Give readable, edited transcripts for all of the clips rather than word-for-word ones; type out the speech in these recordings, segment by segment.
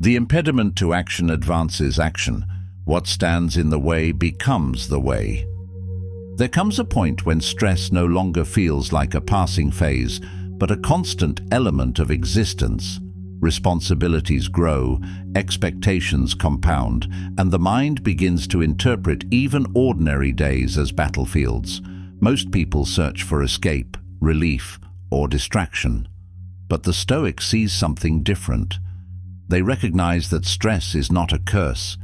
The impediment to action advances action. What stands in the way becomes the way. There comes a point when stress no longer feels like a passing phase, but a constant element of existence. Responsibilities grow, expectations compound, and the mind begins to interpret even ordinary days as battlefields. Most people search for escape, relief, or distraction. But the Stoic sees something different. They recognize that stress is not a curse.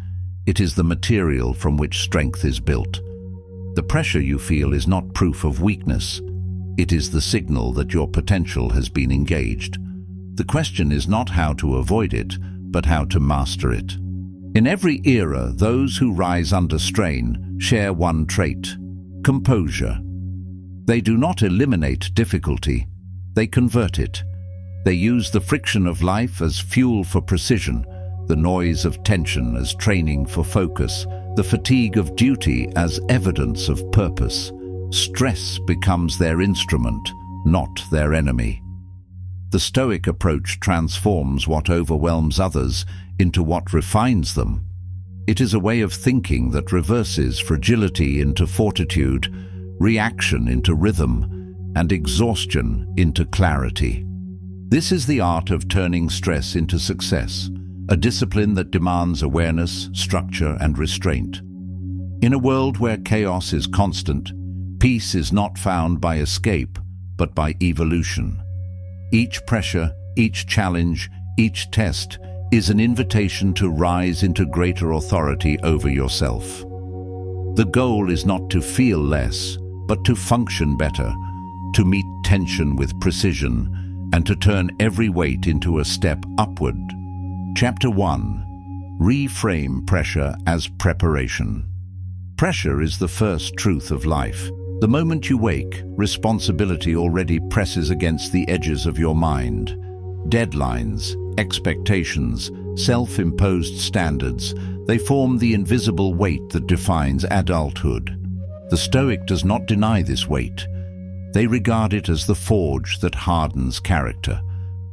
It is the material from which strength is built. The pressure you feel is not proof of weakness. It is the signal that your potential has been engaged. The question is not how to avoid it, but how to master it. In every era, those who rise under strain share one trait: composure. They do not eliminate difficulty, they convert it. They use the friction of life as fuel for precision, the noise of tension as training for focus, the fatigue of duty as evidence of purpose. Stress becomes their instrument, not their enemy. The Stoic approach transforms what overwhelms others into what refines them. It is a way of thinking that reverses fragility into fortitude, reaction into rhythm, and exhaustion into clarity. This is the art of turning stress into success, a discipline that demands awareness, structure, and restraint. In a world where chaos is constant, peace is not found by escape, but by evolution. Each pressure, each challenge, each test is an invitation to rise into greater authority over yourself. The goal is not to feel less, but to function better, to meet tension with precision, and to turn every weight into a step upward. Chapter 1. Reframe pressure as preparation. Pressure is the first truth of life. The moment you wake, responsibility already presses against the edges of your mind. Deadlines, expectations, self-imposed standards, they form the invisible weight that defines adulthood. The Stoic does not deny this weight. They regard it as the forge that hardens character.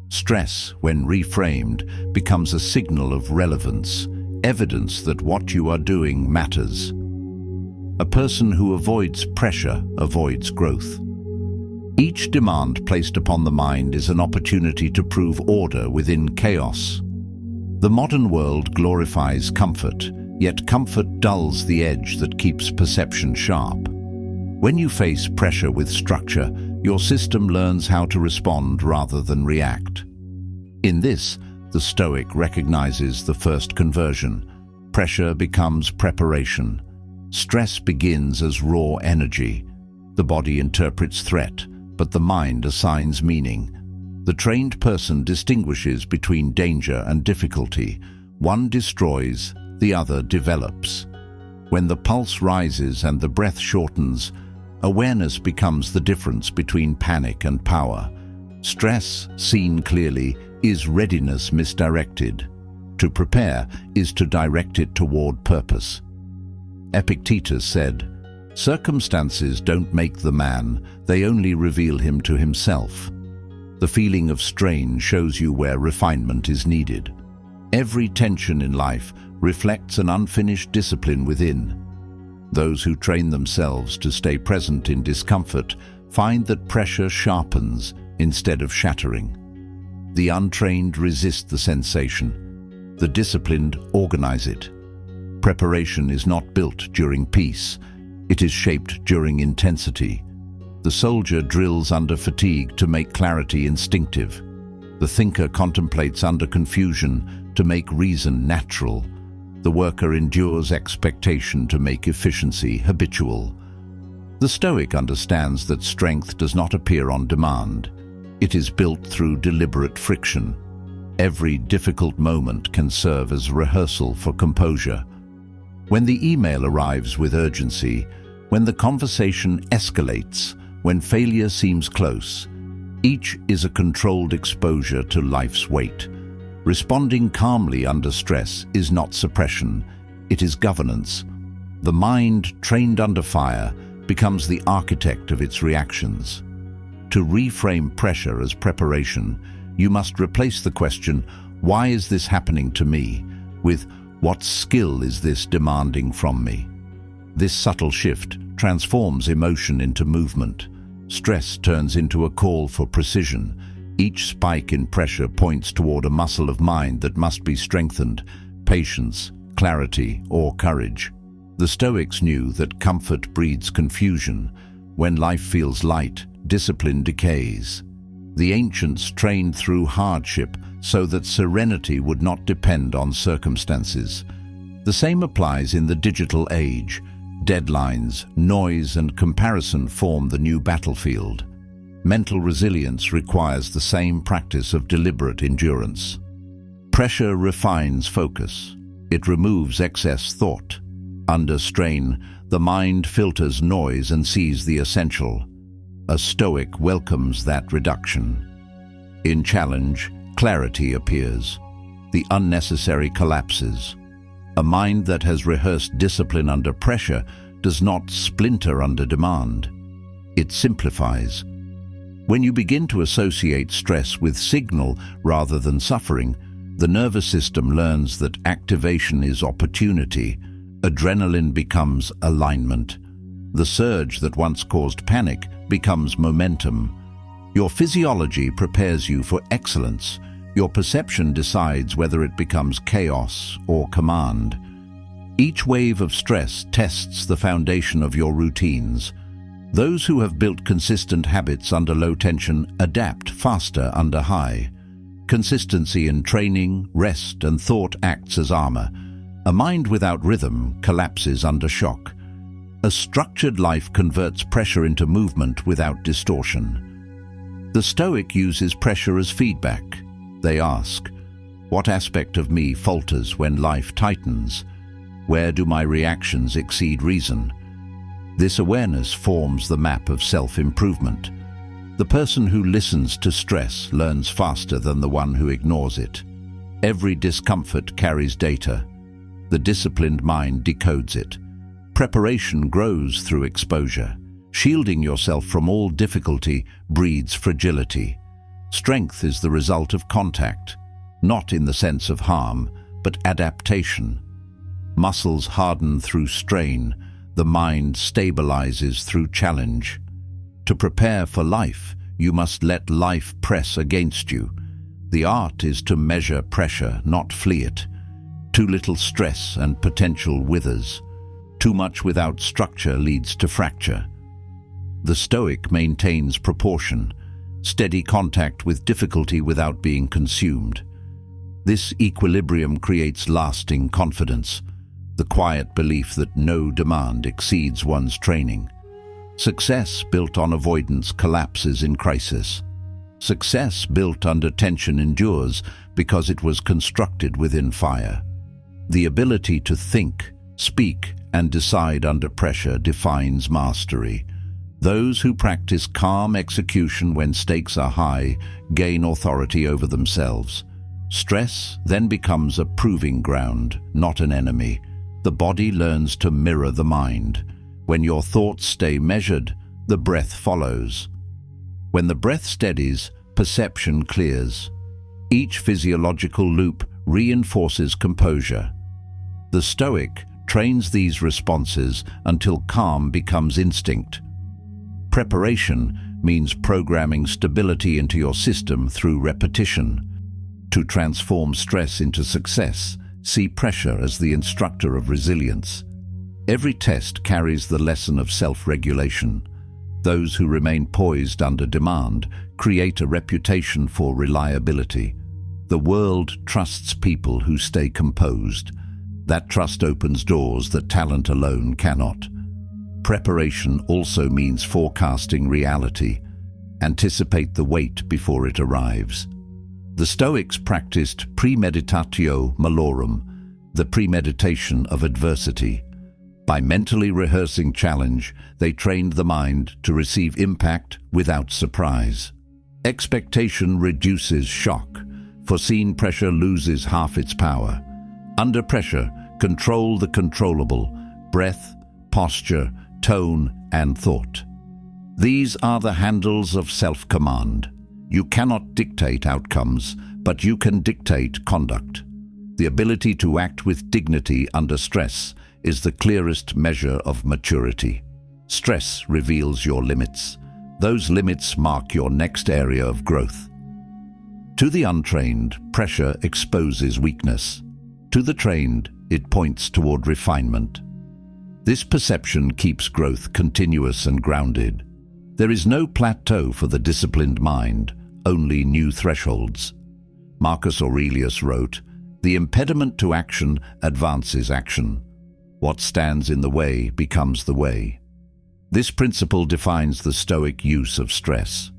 Stress, when reframed, becomes a signal of relevance, evidence that what you are doing matters. A person who avoids pressure avoids growth. Each demand placed upon the mind is an opportunity to prove order within chaos. The modern world glorifies comfort, yet comfort dulls the edge that keeps perception sharp. When you face pressure with structure, your system learns how to respond rather than react. In this, the Stoic recognizes the first conversion. Pressure becomes preparation. Stress begins as raw energy. The body interprets threat, but the mind assigns meaning. The trained person distinguishes between danger and difficulty. One destroys, the other develops. When the pulse rises and the breath shortens, awareness becomes the difference between panic and power. Stress, seen clearly, is readiness misdirected. To prepare is to direct it toward purpose. Epictetus said, "Circumstances don't make the man, they only reveal him to himself." The feeling of strain shows you where refinement is needed. Every tension in life reflects an unfinished discipline within. Those who train themselves to stay present in discomfort find that pressure sharpens instead of shattering. The untrained resist the sensation. The disciplined organize it. Preparation is not built during peace. It is shaped during intensity. The soldier drills under fatigue to make clarity instinctive. The thinker contemplates under confusion to make reason natural. The worker endures expectation to make efficiency habitual. The Stoic understands that strength does not appear on demand. It is built through deliberate friction. Every difficult moment can serve as rehearsal for composure. When the email arrives with urgency, when the conversation escalates, when failure seems close, each is a controlled exposure to life's weight. Responding calmly under stress is not suppression, it is governance. The mind, trained under fire, becomes the architect of its reactions. To reframe pressure as preparation, you must replace the question, Why is this happening to me? With what skill is this demanding from me? This subtle shift transforms emotion into movement. Stress turns into a call for precision. Each spike in pressure points toward a muscle of mind that must be strengthened: patience, clarity, or courage. The Stoics knew that comfort breeds confusion. When life feels light, discipline decays. The ancients trained through hardship so that serenity would not depend on circumstances. The same applies in the digital age. Deadlines, noise, and comparison form the new battlefield. Mental resilience requires the same practice of deliberate endurance. Pressure refines focus. It removes excess thought. Under strain, the mind filters noise and sees the essential. A Stoic welcomes that reduction. In challenge, clarity appears. The unnecessary collapses. A mind that has rehearsed discipline under pressure does not splinter under demand. It simplifies. When you begin to associate stress with signal rather than suffering, the nervous system learns that activation is opportunity. Adrenaline becomes alignment. The surge that once caused panic becomes momentum. Your physiology prepares you for excellence. Your perception decides whether it becomes chaos or command. Each wave of stress tests the foundation of your routines. Those who have built consistent habits under low tension adapt faster under high. Consistency in training, rest, and thought acts as armor. A mind without rhythm collapses under shock. A structured life converts pressure into movement without distortion. The Stoic uses pressure as feedback. They ask, what aspect of me falters when life tightens? Where do my reactions exceed reason? This awareness forms the map of self-improvement. The person who listens to stress learns faster than the one who ignores it. Every discomfort carries data. The disciplined mind decodes it. Preparation grows through exposure. Shielding yourself from all difficulty breeds fragility. Strength is the result of contact, not in the sense of harm, but adaptation. Muscles harden through strain. The mind stabilizes through challenge. To prepare for life, you must let life press against you. The art is to measure pressure, not flee it. Too little stress and potential withers. Too much without structure leads to fracture. The Stoic maintains proportion, steady contact with difficulty without being consumed. This equilibrium creates lasting confidence, the quiet belief that no demand exceeds one's training. Success built on avoidance collapses in crisis. Success built under tension endures because it was constructed within fire. The ability to think, speak, and decide under pressure defines mastery. Those who practice calm execution when stakes are high gain authority over themselves. Stress then becomes a proving ground, not an enemy. The body learns to mirror the mind. When your thoughts stay measured, the breath follows. When the breath steadies, perception clears. Each physiological loop reinforces composure. The Stoic trains these responses until calm becomes instinct. Preparation means programming stability into your system through repetition. To transform stress into success, see pressure as the instructor of resilience. Every test carries the lesson of self-regulation. Those who remain poised under demand create a reputation for reliability. The world trusts people who stay composed. That trust opens doors that talent alone cannot. Preparation also means forecasting reality. Anticipate the wait before it arrives. The Stoics practiced premeditatio malorum, the premeditation of adversity. By mentally rehearsing challenge, they trained the mind to receive impact without surprise. Expectation reduces shock. Foreseen pressure loses half its power. Under pressure, control the controllable: breath, posture, tone, and thought. These are the handles of self-command. You cannot dictate outcomes, but you can dictate conduct. The ability to act with dignity under stress is the clearest measure of maturity. Stress reveals your limits. Those limits mark your next area of growth. To the untrained, pressure exposes weakness. To the trained, it points toward refinement. This perception keeps growth continuous and grounded. There is no plateau for the disciplined mind, only new thresholds. Marcus Aurelius wrote, "The impediment to action advances action. What stands in the way becomes the way." This principle defines the Stoic use of stress.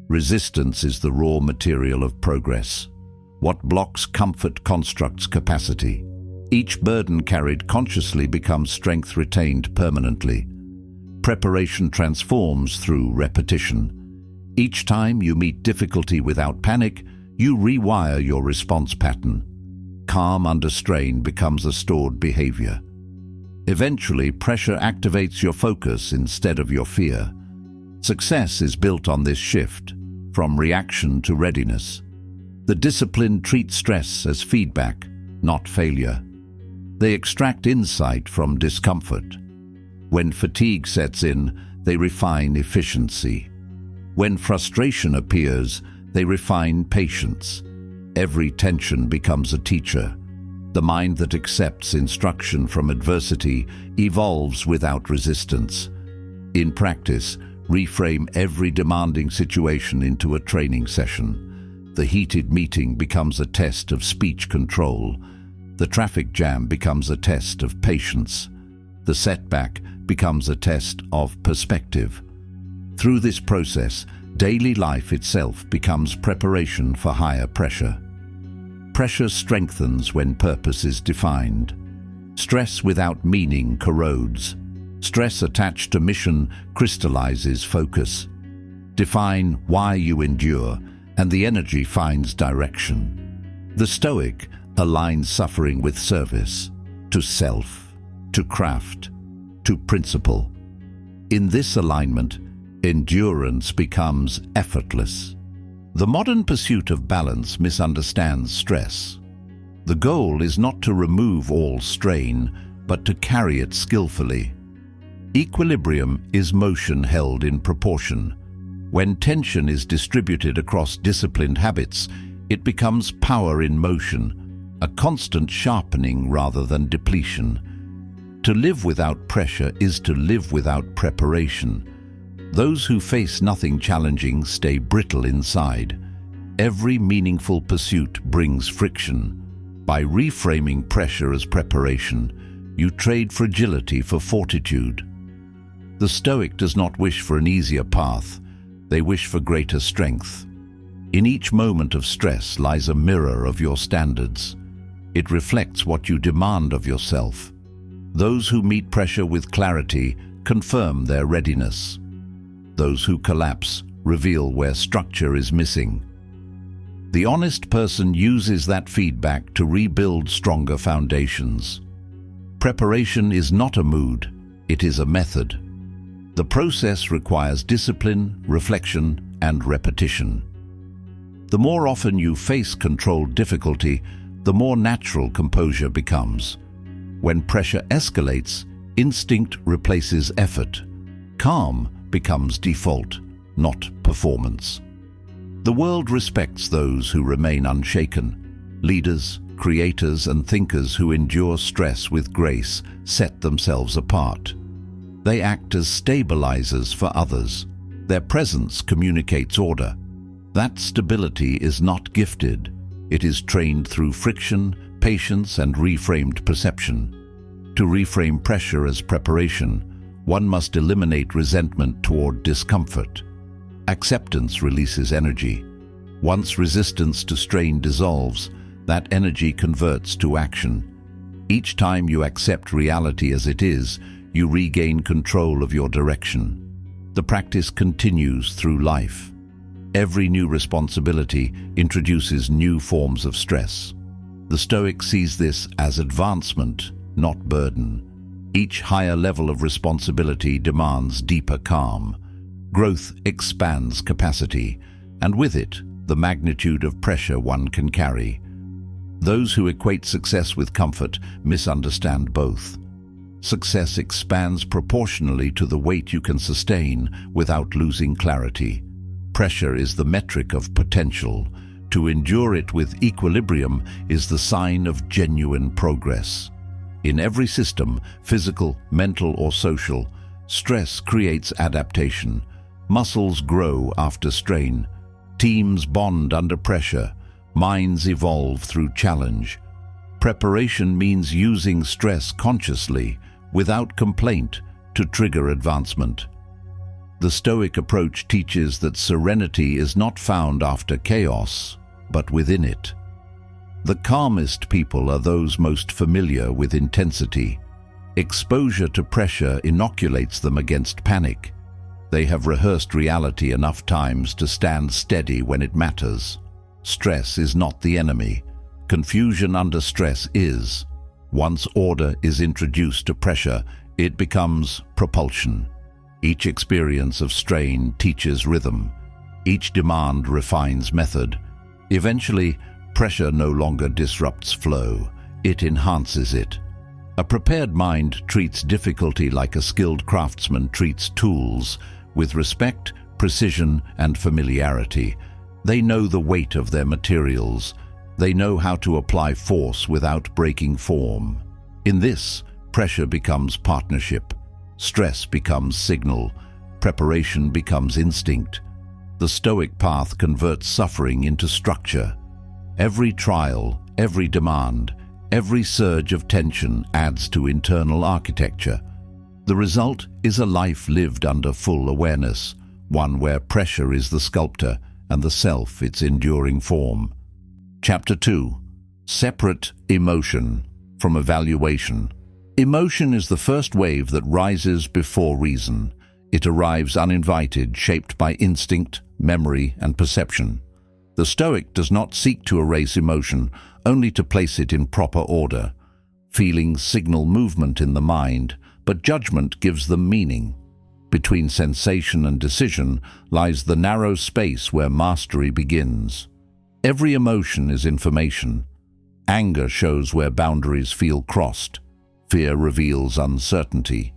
Resistance is the raw material of progress. What blocks comfort constructs capacity. Each burden carried consciously becomes strength retained permanently. Preparation transforms through repetition. Each time you meet difficulty without panic, you rewire your response pattern. Calm under strain becomes a stored behavior. Eventually, pressure activates your focus instead of your fear. Success is built on this shift, from reaction to readiness. The disciplined treat stress as feedback, not failure. They extract insight from discomfort. When fatigue sets in, they refine efficiency. When frustration appears, they refine patience. Every tension becomes a teacher. The mind that accepts instruction from adversity evolves without resistance. In practice, reframe every demanding situation into a training session. The heated meeting becomes a test of speech control. The traffic jam becomes a test of patience. The setback becomes a test of perspective. Through this process, daily life itself becomes preparation for higher pressure. Pressure strengthens when purpose is defined. Stress without meaning corrodes. Stress attached to mission crystallizes focus. Define why you endure, and the energy finds direction. The Stoic aligns suffering with service, to self, to craft, to principle. In this alignment, endurance becomes effortless. The modern pursuit of balance misunderstands stress. The goal is not to remove all strain, but to carry it skillfully. Equilibrium is motion held in proportion. When tension is distributed across disciplined habits, it becomes power in motion, a constant sharpening rather than depletion. To live without pressure is to live without preparation. Those who face nothing challenging stay brittle inside. Every meaningful pursuit brings friction. By reframing pressure as preparation, you trade fragility for fortitude. The Stoic does not wish for an easier path, they wish for greater strength. In each moment of stress lies a mirror of your standards. It reflects what you demand of yourself. Those who meet pressure with clarity confirm their readiness. Those who collapse reveal where structure is missing. The honest person uses that feedback to rebuild stronger foundations. Preparation is not a mood, it is a method. The process requires discipline, reflection, and repetition. The more often you face controlled difficulty, the more natural composure becomes. When pressure escalates, instinct replaces effort. Calm becomes default, not performance. The world respects those who remain unshaken. Leaders, creators, and thinkers who endure stress with grace set themselves apart. They act as stabilizers for others. Their presence communicates order. That stability is not gifted. It is trained through friction, patience, and reframed perception. To reframe pressure as preparation, one must eliminate resentment toward discomfort. Acceptance releases energy. Once resistance to strain dissolves, that energy converts to action. Each time you accept reality as it is, you regain control of your direction. The practice continues through life. Every new responsibility introduces new forms of stress. The Stoic sees this as advancement, not burden. Each higher level of responsibility demands deeper calm. Growth expands capacity, and with it, the magnitude of pressure one can carry. Those who equate success with comfort misunderstand both. Success expands proportionally to the weight you can sustain without losing clarity. Pressure is the metric of potential. To endure it with equilibrium is the sign of genuine progress. In every system, physical, mental, or social, stress creates adaptation. Muscles grow after strain. Teams bond under pressure. Minds evolve through challenge. Preparation means using stress consciously, without complaint, to trigger advancement. The Stoic approach teaches that serenity is not found after chaos, but within it. The calmest people are those most familiar with intensity. Exposure to pressure inoculates them against panic. They have rehearsed reality enough times to stand steady when it matters. Stress is not the enemy. Confusion under stress is. Once order is introduced to pressure, it becomes propulsion. Each experience of strain teaches rhythm. Each demand refines method. Eventually, pressure no longer disrupts flow. It enhances it. A prepared mind treats difficulty like a skilled craftsman treats tools, with respect, precision, and familiarity. They know the weight of their materials. They know how to apply force without breaking form. In this, pressure becomes partnership. Stress becomes signal. Preparation becomes instinct. The Stoic path converts suffering into structure. Every trial, every demand, every surge of tension adds to internal architecture. The result is a life lived under full awareness, one where pressure is the sculptor and the self its enduring form. Chapter 2. Separate emotion from evaluation. Emotion is the first wave that rises before reason. It arrives uninvited, shaped by instinct, memory, and perception. The Stoic does not seek to erase emotion, only to place it in proper order. Feelings signal movement in the mind, but judgment gives them meaning. Between sensation and decision lies the narrow space where mastery begins. Every emotion is information. Anger shows where boundaries feel crossed. Fear reveals uncertainty.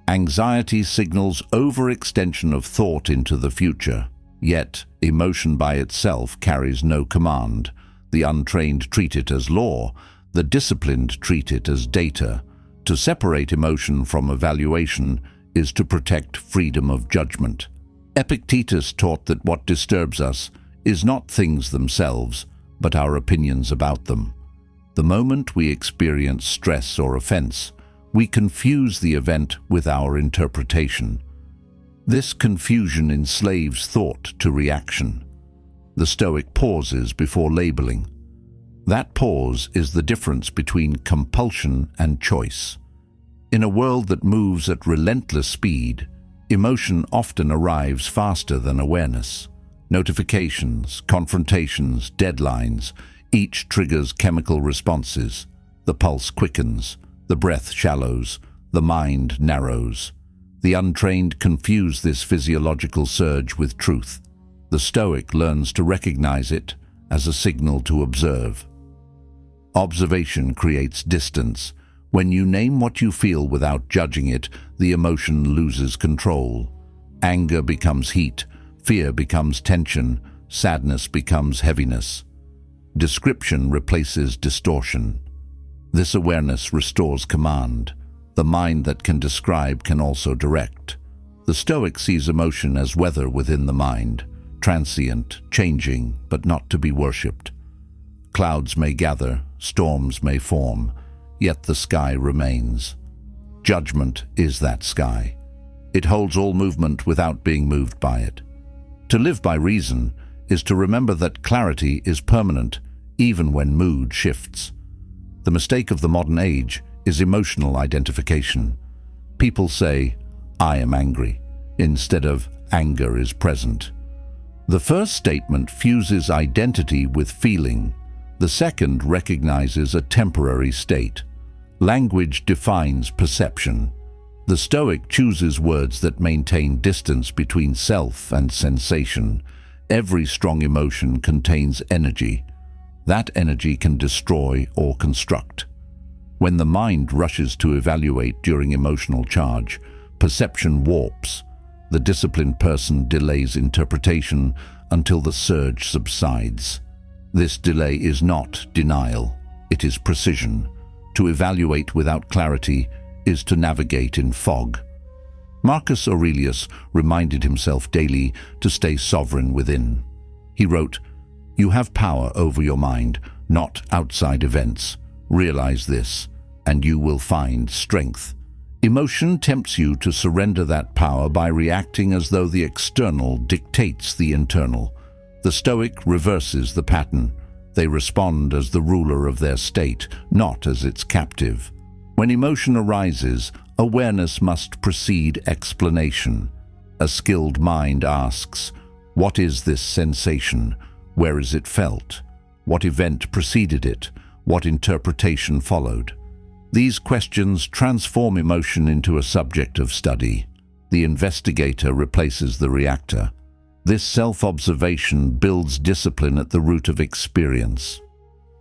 Anxiety signals overextension of thought into the future. Yet, emotion by itself carries no command. The untrained treat it as law. The disciplined treat it as data. To separate emotion from evaluation is to protect freedom of judgment. Epictetus taught that what disturbs us is not things themselves, but our opinions about them. The moment we experience stress or offense, we confuse the event with our interpretation. This confusion enslaves thought to reaction. The Stoic pauses before labeling. That pause is the difference between compulsion and choice. In a world that moves at relentless speed, emotion often arrives faster than awareness. Notifications, confrontations, deadlines, each triggers chemical responses. The pulse quickens, the breath shallows, the mind narrows. The untrained confuse this physiological surge with truth. The Stoic learns to recognize it as a signal to observe. Observation creates distance. When you name what you feel without judging it, the emotion loses control. Anger becomes heat, fear becomes tension, sadness becomes heaviness. Description replaces distortion. This awareness restores command. The mind that can describe can also direct. The Stoic sees emotion as weather within the mind, transient, changing, but not to be worshipped. Clouds may gather, storms may form, yet the sky remains. Judgment is that sky. It holds all movement without being moved by it. To live by reason is to remember that clarity is permanent, even when mood shifts. The mistake of the modern age is emotional identification. People say, "I am angry," instead of "anger is present." The first statement fuses identity with feeling. The second recognizes a temporary state. Language defines perception. The Stoic chooses words that maintain distance between self and sensation. Every strong emotion contains energy. That energy can destroy or construct. When the mind rushes to evaluate during emotional charge, perception warps. The disciplined person delays interpretation until the surge subsides. This delay is not denial, it is precision. To evaluate without clarity is to navigate in fog. Marcus Aurelius reminded himself daily to stay sovereign within. He wrote, "You have power over your mind, not outside events. Realize this, and you will find strength." Emotion tempts you to surrender that power by reacting as though the external dictates the internal. The Stoic reverses the pattern. They respond as the ruler of their state, not as its captive. When emotion arises, awareness must precede explanation. A skilled mind asks, what is this sensation? Where is it felt? What event preceded it? What interpretation followed? These questions transform emotion into a subject of study. The investigator replaces the reactor. This self-observation builds discipline at the root of experience.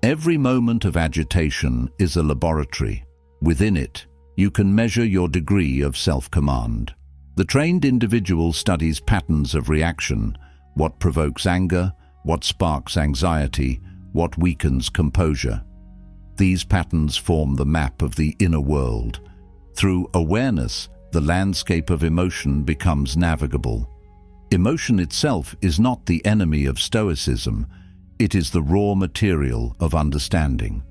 Every moment of agitation is a laboratory. Within it, you can measure your degree of self-command. The trained individual studies patterns of reaction, what provokes anger, what sparks anxiety, what weakens composure. These patterns form the map of the inner world. Through awareness, the landscape of emotion becomes navigable. Emotion itself is not the enemy of Stoicism, it is the raw material of understanding.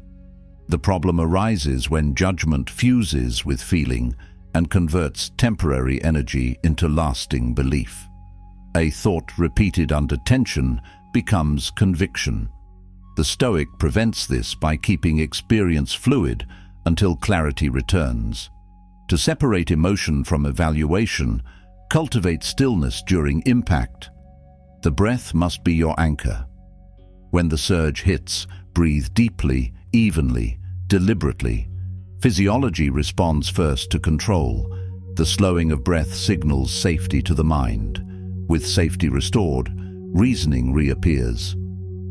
The problem arises when judgment fuses with feeling and converts temporary energy into lasting belief. A thought repeated under tension becomes conviction. The Stoic prevents this by keeping experience fluid until clarity returns. To separate emotion from evaluation, cultivate stillness during impact. The breath must be your anchor. When the surge hits, breathe deeply, evenly, deliberately. Physiology responds first to control. The slowing of breath signals safety to the mind. With safety restored, reasoning reappears.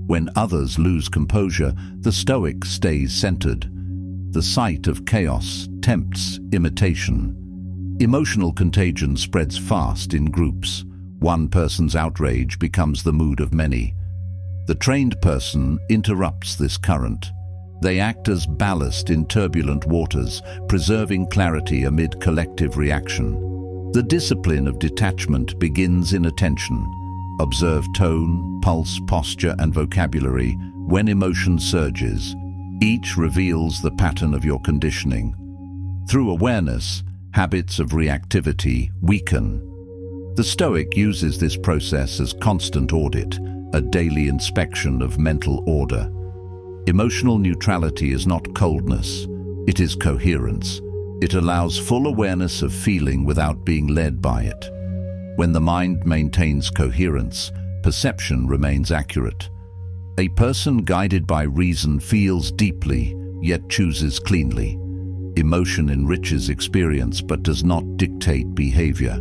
When others lose composure, the Stoic stays centered. The sight of chaos tempts imitation. Emotional contagion spreads fast in groups. One person's outrage becomes the mood of many. The trained person interrupts this current. They act as ballast in turbulent waters, preserving clarity amid collective reaction. The discipline of detachment begins in attention. Observe tone, pulse, posture, and vocabulary when emotion surges. Each reveals the pattern of your conditioning. Through awareness, habits of reactivity weaken. The Stoic uses this process as constant audit, a daily inspection of mental order. Emotional neutrality is not coldness, it is coherence. It allows full awareness of feeling without being led by it. When the mind maintains coherence, perception remains accurate. A person guided by reason feels deeply, yet chooses cleanly. Emotion enriches experience but does not dictate behavior.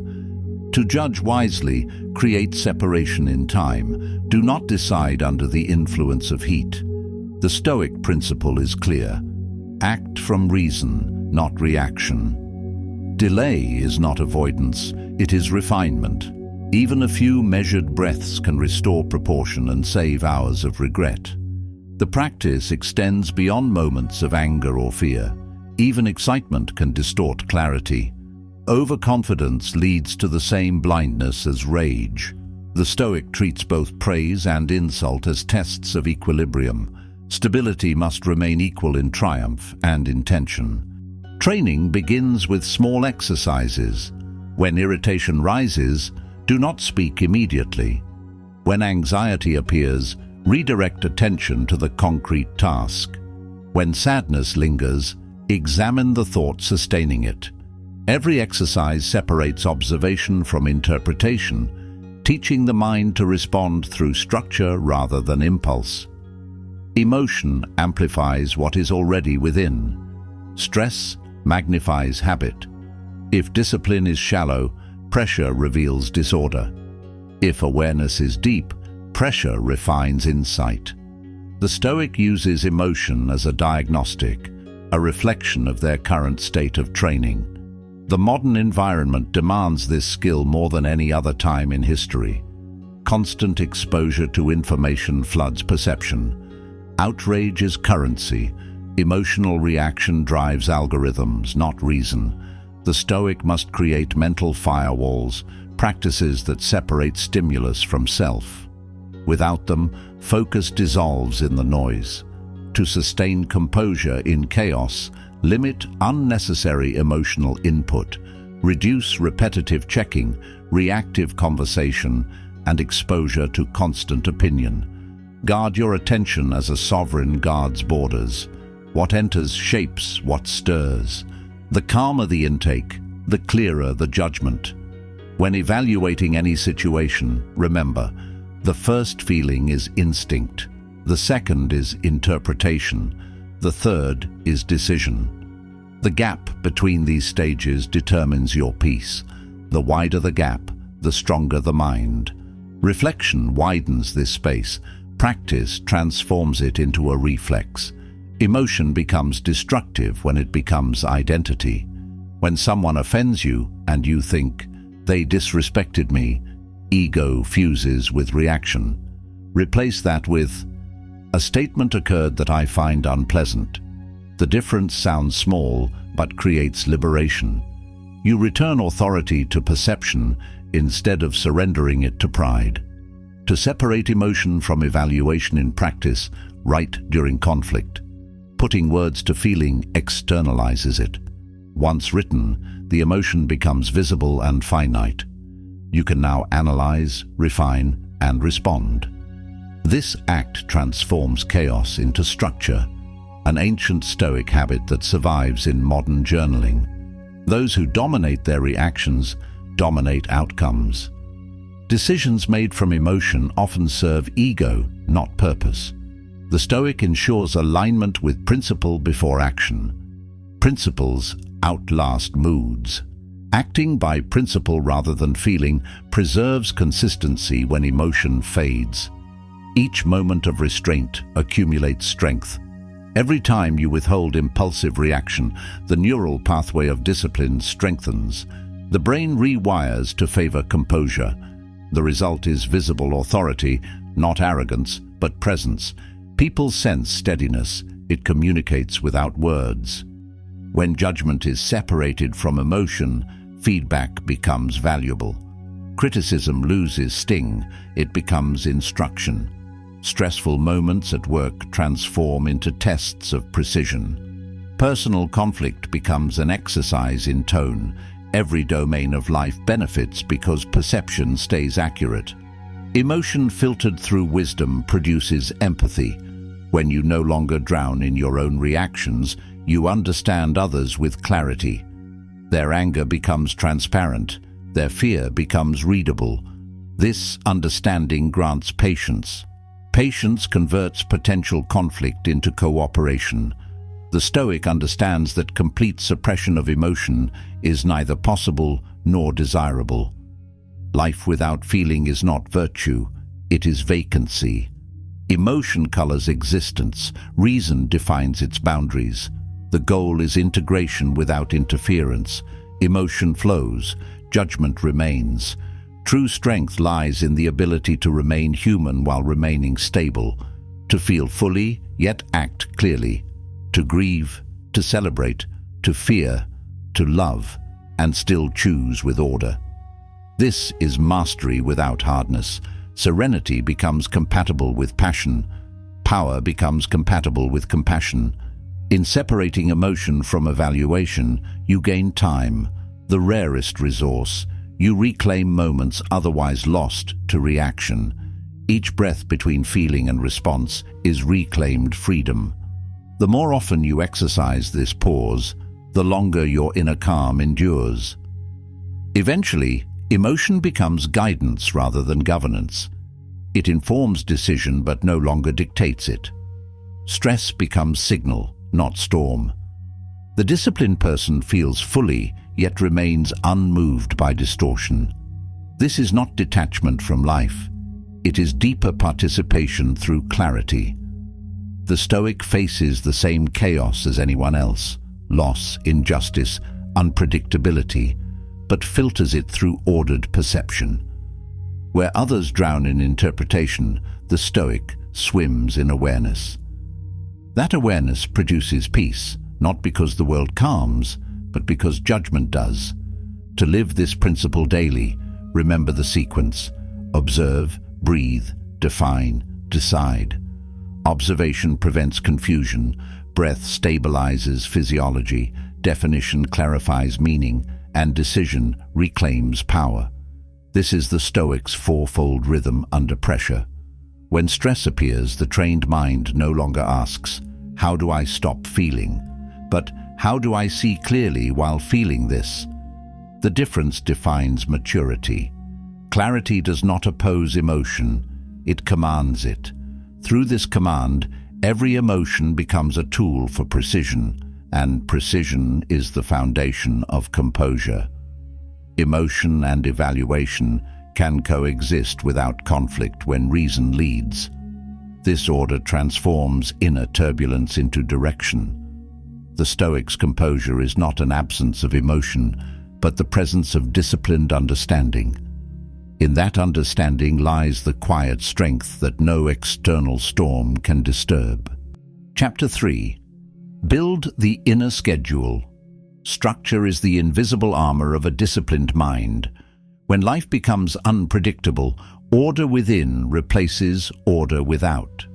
To judge wisely, create separation in time. Do not decide under the influence of heat. The Stoic principle is clear. Act from reason, not reaction. Delay is not avoidance, it is refinement. Even a few measured breaths can restore proportion and save hours of regret. The practice extends beyond moments of anger or fear. Even excitement can distort clarity. Overconfidence leads to the same blindness as rage. The Stoic treats both praise and insult as tests of equilibrium. Stability must remain equal in triumph and in tension. Training begins with small exercises. When irritation rises, do not speak immediately. When anxiety appears, redirect attention to the concrete task. When sadness lingers, examine the thought sustaining it. Every exercise separates observation from interpretation, teaching the mind to respond through structure rather than impulse. Emotion amplifies what is already within. Stress magnifies habit. If discipline is shallow, pressure reveals disorder. If awareness is deep, pressure refines insight. The Stoic uses emotion as a diagnostic, a reflection of their current state of training. The modern environment demands this skill more than any other time in history. Constant exposure to information floods perception. Outrage is currency. Emotional reaction drives algorithms, not reason. The Stoic must create mental firewalls, practices that separate stimulus from self. Without them, focus dissolves in the noise. To sustain composure in chaos, limit unnecessary emotional input, reduce repetitive checking, reactive conversation, and exposure to constant opinion. Guard your attention as a sovereign guards borders. What enters shapes what stirs. The calmer the intake, the clearer the judgment. When evaluating any situation, remember, the first feeling is instinct, the second is interpretation, the third is decision. The gap between these stages determines your peace. The wider the gap, the stronger the mind. Reflection widens this space. Practice transforms it into a reflex. Emotion becomes destructive when it becomes identity. When someone offends you and you think, "They disrespected me," ego fuses with reaction. Replace that with, "A statement occurred that I find unpleasant." The difference sounds small, but creates liberation. You return authority to perception instead of surrendering it to pride. To separate emotion from evaluation in practice, write during conflict. Putting words to feeling externalizes it. Once written, the emotion becomes visible and finite. You can now analyze, refine, and respond. This act transforms chaos into structure, an ancient Stoic habit that survives in modern journaling. Those who dominate their reactions dominate outcomes. Decisions made from emotion often serve ego, not purpose. The Stoic ensures alignment with principle before action. Principles outlast moods. Acting by principle rather than feeling preserves consistency when emotion fades. Each moment of restraint accumulates strength. Every time you withhold impulsive reaction, the neural pathway of discipline strengthens. The brain rewires to favor composure. The result is visible authority, not arrogance, but presence. People sense steadiness. It communicates without words. When judgment is separated from emotion, feedback becomes valuable. Criticism loses sting. It becomes instruction. Stressful moments at work transform into tests of precision. Personal conflict becomes an exercise in tone. Every domain of life benefits because perception stays accurate. Emotion filtered through wisdom produces empathy. When you no longer drown in your own reactions, you understand others with clarity. Their anger becomes transparent. Their fear becomes readable. This understanding grants patience. Patience converts potential conflict into cooperation. The Stoic understands that complete suppression of emotion is neither possible nor desirable. Life without feeling is not virtue, it is vacancy. Emotion colors existence, reason defines its boundaries. The goal is integration without interference. Emotion flows, judgment remains. True strength lies in the ability to remain human while remaining stable, to feel fully yet act clearly, to grieve, to celebrate, to fear, to love, and still choose with order. This is mastery without hardness. Serenity becomes compatible with passion. Power becomes compatible with compassion. In separating emotion from evaluation, you gain time, the rarest resource. You reclaim moments otherwise lost to reaction. Each breath between feeling and response is reclaimed freedom. The more often you exercise this pause, the longer your inner calm endures. Eventually, emotion becomes guidance rather than governance. It informs decision but no longer dictates it. Stress becomes signal, not storm. The disciplined person feels fully, yet remains unmoved by distortion. This is not detachment from life. It is deeper participation through clarity. The Stoic faces the same chaos as anyone else: loss, injustice, unpredictability, but filters it through ordered perception. Where others drown in interpretation, the Stoic swims in awareness. That awareness produces peace, not because the world calms, but because judgment does. To live this principle daily, remember the sequence: observe, breathe, define, decide. Observation prevents confusion, breath stabilizes physiology, definition clarifies meaning, and decision reclaims power. This is the Stoic's fourfold rhythm under pressure. When stress appears, the trained mind no longer asks, "How do I stop feeling?" but "How do I see clearly while feeling this?" The difference defines maturity. Clarity does not oppose emotion, it commands it. Through this command, every emotion becomes a tool for precision, and precision is the foundation of composure. Emotion and evaluation can coexist without conflict when reason leads. This order transforms inner turbulence into direction. The Stoic's composure is not an absence of emotion, but the presence of disciplined understanding. In that understanding lies the quiet strength that no external storm can disturb. Chapter 3. Build the inner schedule. Structure is the invisible armor of a disciplined mind. When life becomes unpredictable, order within replaces order without.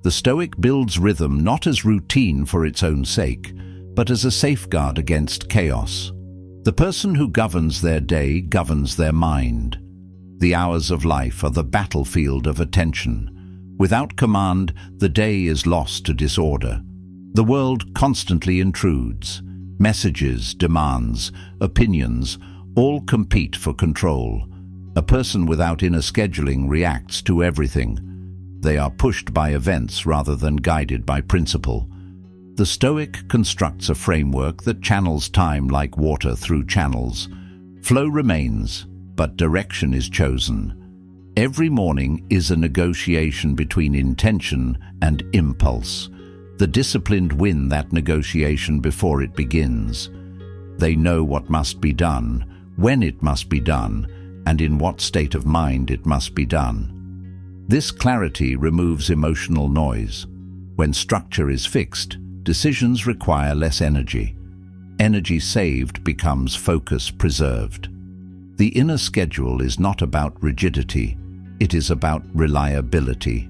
The Stoic builds rhythm not as routine for its own sake, but as a safeguard against chaos. The person who governs their day governs their mind. The hours of life are the battlefield of attention. Without command, the day is lost to disorder. The world constantly intrudes. Messages, demands, opinions, all compete for control. A person without inner scheduling reacts to everything. They are pushed by events rather than guided by principle. The Stoic constructs a framework that channels time like water through channels. Flow remains, but direction is chosen. Every morning is a negotiation between intention and impulse. The disciplined win that negotiation before it begins. They know what must be done, when it must be done, and in what state of mind it must be done. This clarity removes emotional noise. When structure is fixed, decisions require less energy. Energy saved becomes focus preserved. The inner schedule is not about rigidity, it is about reliability.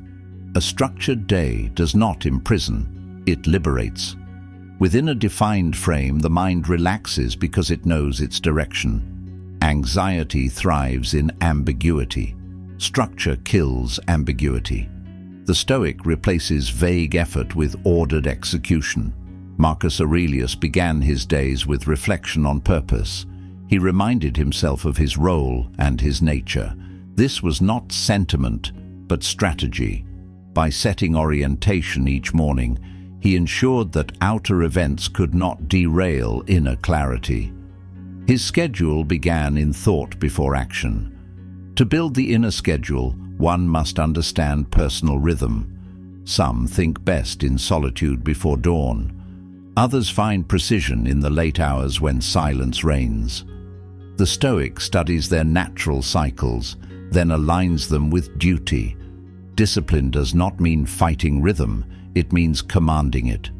A structured day does not imprison, it liberates. Within a defined frame, the mind relaxes because it knows its direction. Anxiety thrives in ambiguity. Structure kills ambiguity. The Stoic replaces vague effort with ordered execution. Marcus Aurelius began his days with reflection on purpose. He reminded himself of his role and his nature. This was not sentiment, but strategy. By setting orientation each morning, he ensured that outer events could not derail inner clarity. His schedule began in thought before action. To build the inner schedule, one must understand personal rhythm. Some think best in solitude before dawn. Others find precision in the late hours when silence reigns. The Stoic studies their natural cycles, then aligns them with duty. Discipline does not mean fighting rhythm, it means commanding it.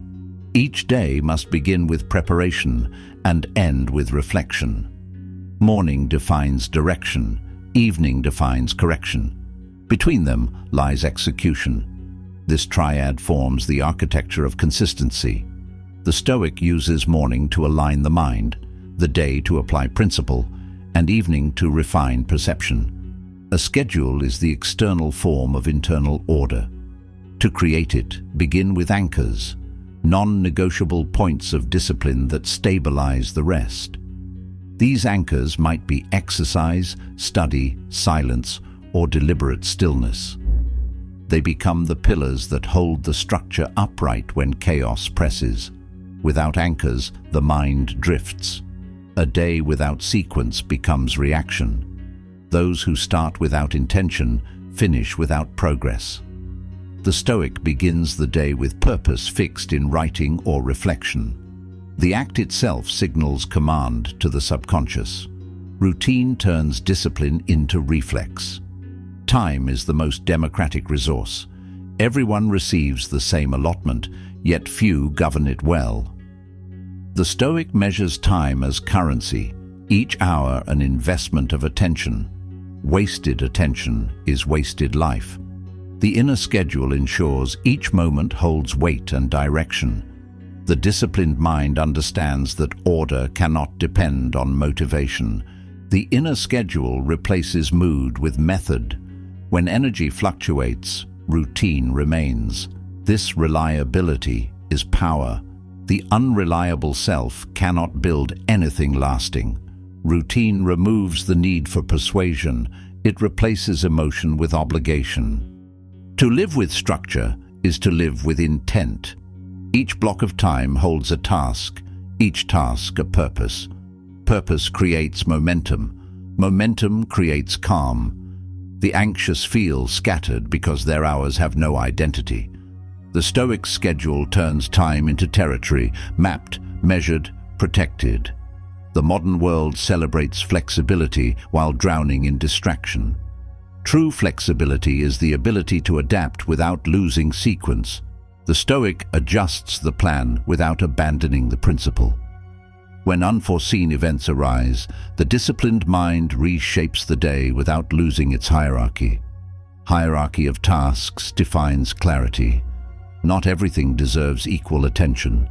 Each day must begin with preparation and end with reflection. Morning defines direction, evening defines correction. Between them lies execution. This triad forms the architecture of consistency. The Stoic uses morning to align the mind, the day to apply principle, and evening to refine perception. A schedule is the external form of internal order. To create it, begin with anchors, non-negotiable points of discipline that stabilize the rest. These anchors might be exercise, study, silence, or deliberate stillness. They become the pillars that hold the structure upright when chaos presses. Without anchors, the mind drifts. A day without sequence becomes reaction. Those who start without intention finish without progress. The Stoic begins the day with purpose fixed in writing or reflection. The act itself signals command to the subconscious. Routine turns discipline into reflex. Time is the most democratic resource. Everyone receives the same allotment, yet few govern it well. The Stoic measures time as currency, each hour an investment of attention. Wasted attention is wasted life. The inner schedule ensures each moment holds weight and direction. The disciplined mind understands that order cannot depend on motivation. The inner schedule replaces mood with method. When energy fluctuates, routine remains. This reliability is power. The unreliable self cannot build anything lasting. Routine removes the need for persuasion. It replaces emotion with obligation. To live with structure is to live with intent. Each block of time holds a task, each task a purpose. Purpose creates momentum. Momentum creates calm. The anxious feel scattered because their hours have no identity. The Stoic schedule turns time into territory, mapped, measured, protected. The modern world celebrates flexibility while drowning in distraction. True flexibility is the ability to adapt without losing sequence. The Stoic adjusts the plan without abandoning the principle. When unforeseen events arise, the disciplined mind reshapes the day without losing its hierarchy. Hierarchy of tasks defines clarity. Not everything deserves equal attention.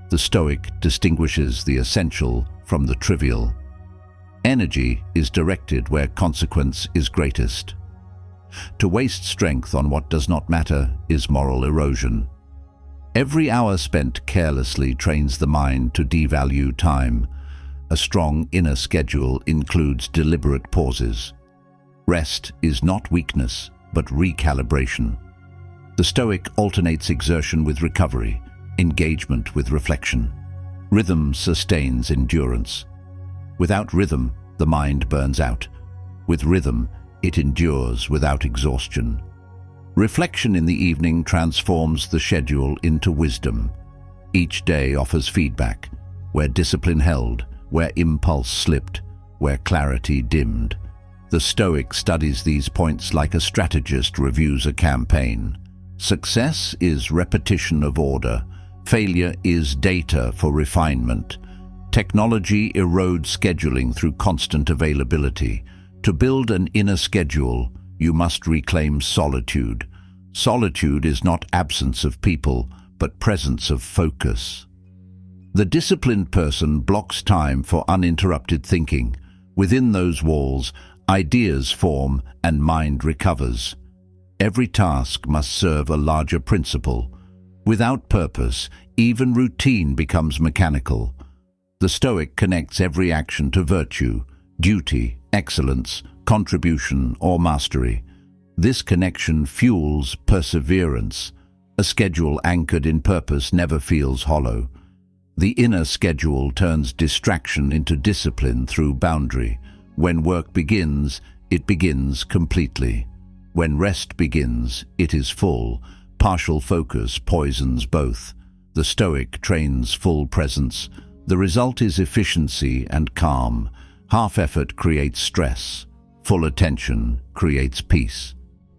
The Stoic distinguishes the essential from the trivial. Energy is directed where consequence is greatest. To waste strength on what does not matter is moral erosion. Every hour spent carelessly trains the mind to devalue time. A strong inner schedule includes deliberate pauses. Rest is not weakness, but recalibration. The Stoic alternates exertion with recovery, engagement with reflection. Rhythm sustains endurance. Without rhythm, the mind burns out. With rhythm, it endures without exhaustion. Reflection in the evening transforms the schedule into wisdom. Each day offers feedback, where discipline held, where impulse slipped, where clarity dimmed. The Stoic studies these points like a strategist reviews a campaign. Success is repetition of order. Failure is data for refinement. Technology erodes scheduling through constant availability. To build an inner schedule, you must reclaim solitude. Solitude is not absence of people, but presence of focus. The disciplined person blocks time for uninterrupted thinking. Within those walls, ideas form and mind recovers. Every task must serve a larger principle. Without purpose, even routine becomes mechanical. The Stoic connects every action to virtue, duty, excellence, contribution, or mastery. This connection fuels perseverance. A schedule anchored in purpose never feels hollow. The inner schedule turns distraction into discipline through boundary. When work begins, it begins completely. When rest begins, it is full. Partial focus poisons both. The Stoic trains full presence. The result is efficiency and calm. Half effort creates stress. Full attention creates peace.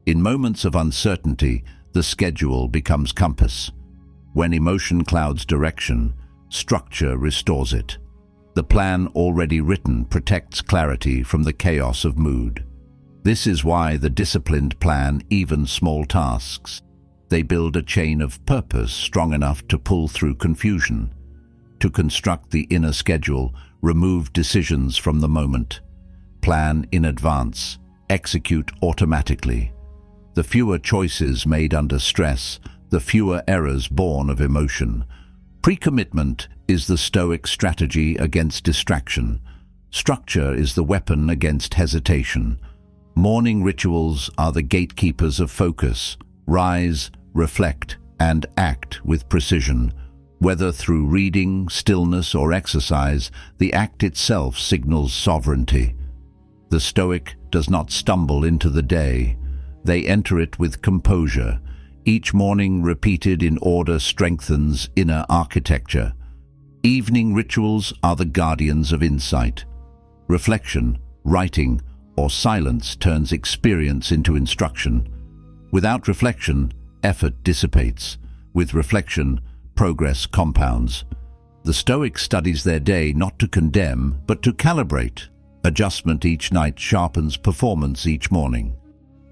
In moments of uncertainty, the schedule becomes compass. When emotion clouds direction, structure restores it. The plan already written protects clarity from the chaos of mood. This is why the disciplined plan even small tasks. They build a chain of purpose strong enough to pull through confusion. To construct the inner schedule, remove decisions from the moment. Plan in advance, execute automatically. The fewer choices made under stress, the fewer errors born of emotion. Pre-commitment is the Stoic strategy against distraction. Structure is the weapon against hesitation. Morning rituals are the gatekeepers of focus. Rise, reflect, and act with precision. Whether through reading, stillness, or exercise, the act itself signals sovereignty. The Stoic does not stumble into the day. They enter it with composure. Each morning repeated in order strengthens inner architecture. Evening rituals are the guardians of insight. Reflection, writing, or silence turns experience into instruction. Without reflection, effort dissipates. With reflection, progress compounds. The Stoic studies their day not to condemn, but to calibrate. Adjustment each night sharpens performance each morning.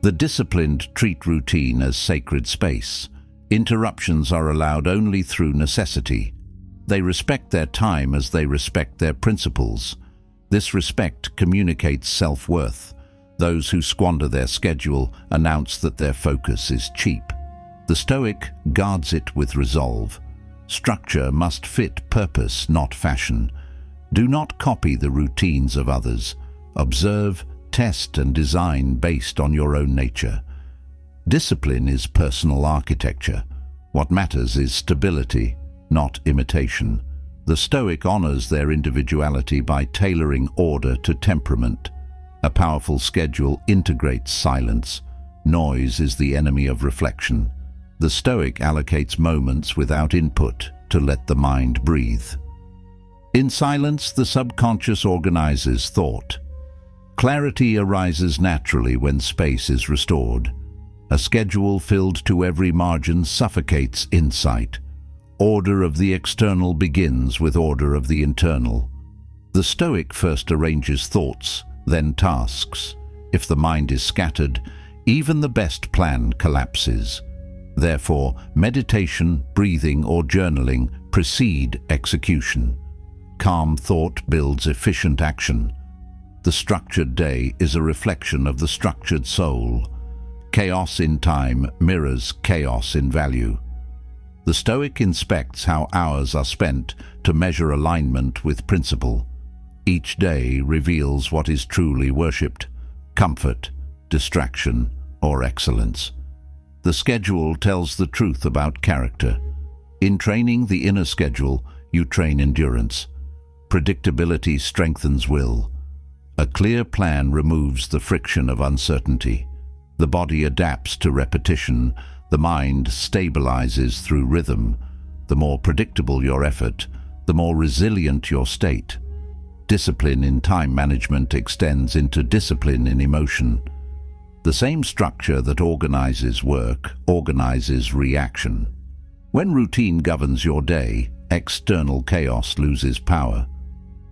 The disciplined treat routine as sacred space. Interruptions are allowed only through necessity. They respect their time as they respect their principles. This respect communicates self-worth. Those who squander their schedule announce that their focus is cheap. The Stoic guards it with resolve. Structure must fit purpose, not fashion. Do not copy the routines of others. Observe, test, and design based on your own nature. Discipline is personal architecture. What matters is stability, not imitation. The Stoic honors their individuality by tailoring order to temperament. A powerful schedule integrates silence. Noise is the enemy of reflection. The Stoic allocates moments without input to let the mind breathe. In silence, the subconscious organizes thought. Clarity arises naturally when space is restored. A schedule filled to every margin suffocates insight. Order of the external begins with order of the internal. The Stoic first arranges thoughts, then tasks. If the mind is scattered, even the best plan collapses. Therefore, meditation, breathing, or journaling precede execution. Calm thought builds efficient action. The structured day is a reflection of the structured soul. Chaos in time mirrors chaos in value. The Stoic inspects how hours are spent to measure alignment with principle. Each day reveals what is truly worshipped: comfort, distraction, or excellence. The schedule tells the truth about character. In training the inner schedule, you train endurance. Predictability strengthens will. A clear plan removes the friction of uncertainty. The body adapts to repetition. The mind stabilizes through rhythm. The more predictable your effort, the more resilient your state. Discipline in time management extends into discipline in emotion. The same structure that organizes work organizes reaction. When routine governs your day, external chaos loses power.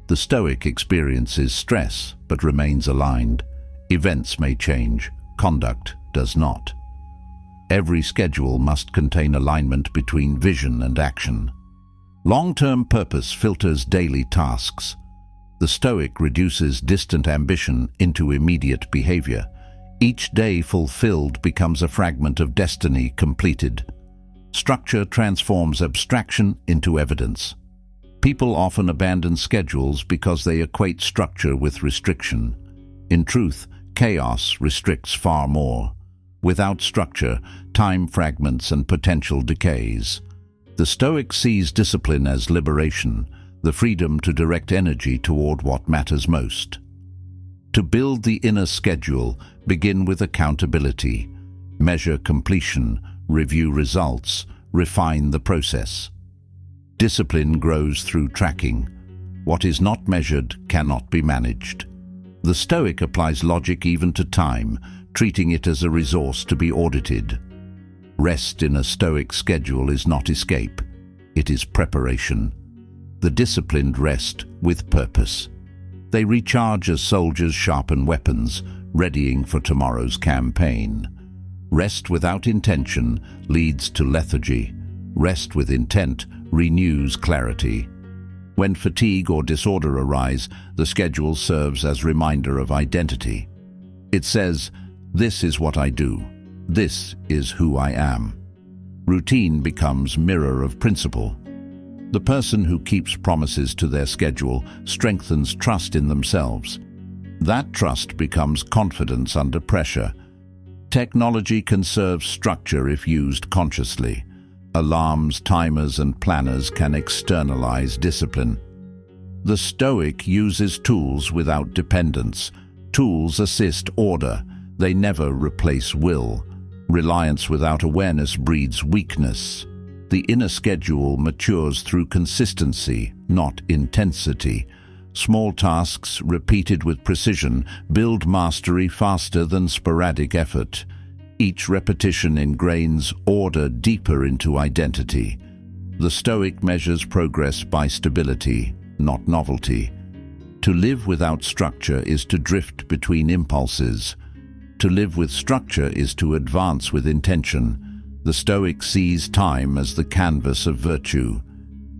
The Stoic experiences stress but remains aligned. Events may change, conduct does not. Every schedule must contain alignment between vision and action. Long-term purpose filters daily tasks. The Stoic reduces distant ambition into immediate behavior. Each day fulfilled becomes a fragment of destiny completed. Structure transforms abstraction into evidence. People often abandon schedules because they equate structure with restriction. In truth, chaos restricts far more. Without structure, time fragments and potential decays. The Stoic sees discipline as liberation, the freedom to direct energy toward what matters most. To build the inner schedule, begin with accountability. Measure completion, review results, refine the process. Discipline grows through tracking. What is not measured cannot be managed. The Stoic applies logic even to time, treating it as a resource to be audited. Rest in a Stoic schedule is not escape, it is preparation. The disciplined rest with purpose. They recharge as soldiers sharpen weapons, readying for tomorrow's campaign. Rest without intention leads to lethargy. Rest with intent renews clarity. When fatigue or disorder arise, the schedule serves as reminder of identity. It says, "This is what I do. This is who I am." Routine becomes mirror of principle. The person who keeps promises to their schedule strengthens trust in themselves. That trust becomes confidence under pressure. Technology can serve structure if used consciously. Alarms, timers, and planners can externalize discipline. The Stoic uses tools without dependence. Tools assist order. They never replace will. Reliance without awareness breeds weakness. The inner schedule matures through consistency, not intensity. Small tasks repeated with precision build mastery faster than sporadic effort. Each repetition ingrains order deeper into identity. The Stoic measures progress by stability, not novelty. To live without structure is to drift between impulses. To live with structure is to advance with intention. The Stoic sees time as the canvas of virtue.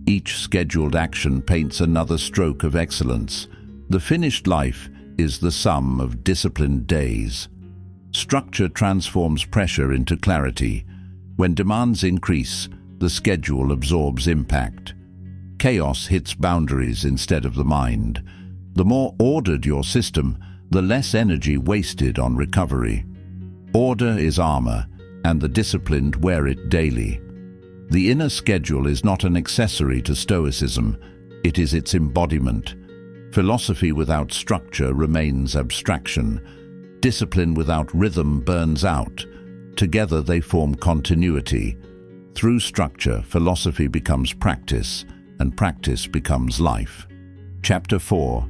Each scheduled action paints another stroke of excellence. The finished life is the sum of disciplined days. Structure transforms pressure into clarity. When demands increase, the schedule absorbs impact. Chaos hits boundaries instead of the mind. The more ordered your system, the less energy wasted on recovery. Order is armor, and the disciplined wear it daily. The inner schedule is not an accessory to Stoicism, it is its embodiment. Philosophy without structure remains abstraction. Discipline without rhythm burns out. Together they form continuity. Through structure, philosophy becomes practice, and practice becomes life. Chapter 4.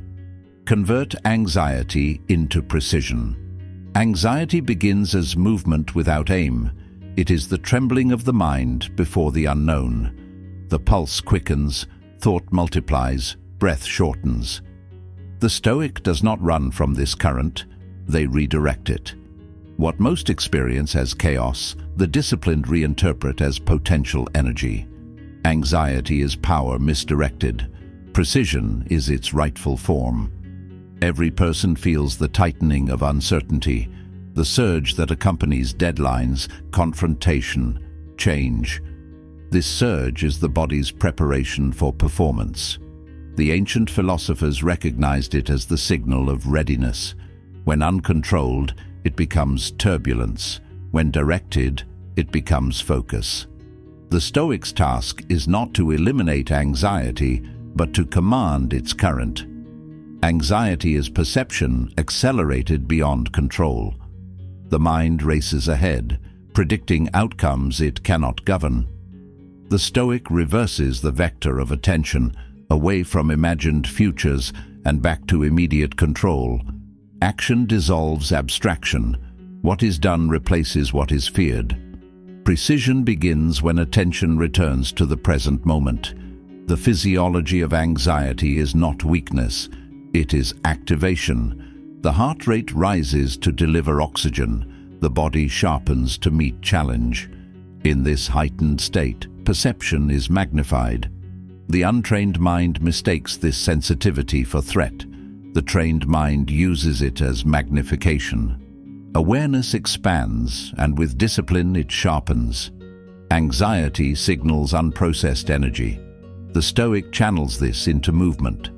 Convert anxiety into precision. Anxiety begins as movement without aim. It is the trembling of the mind before the unknown. The pulse quickens, thought multiplies, breath shortens. The Stoic does not run from this current, they redirect it. What most experience as chaos, the disciplined reinterpret as potential energy. Anxiety is power misdirected. Precision is its rightful form. Every person feels the tightening of uncertainty, the surge that accompanies deadlines, confrontation, change. This surge is the body's preparation for performance. The ancient philosophers recognized it as the signal of readiness. When uncontrolled, it becomes turbulence. When directed, it becomes focus. The Stoic's task is not to eliminate anxiety, but to command its current. Anxiety is perception accelerated beyond control. The mind races ahead, predicting outcomes it cannot govern. The Stoic reverses the vector of attention, away from imagined futures and back to immediate control. Action dissolves abstraction. What is done replaces what is feared. Precision begins when attention returns to the present moment. The physiology of anxiety is not weakness. It is activation. The heart rate rises to deliver oxygen. The body sharpens to meet challenge. In this heightened state, perception is magnified. The untrained mind mistakes this sensitivity for threat. The trained mind uses it as magnification. Awareness expands, and with discipline it sharpens. Anxiety signals unprocessed energy. The Stoic channels this into movement.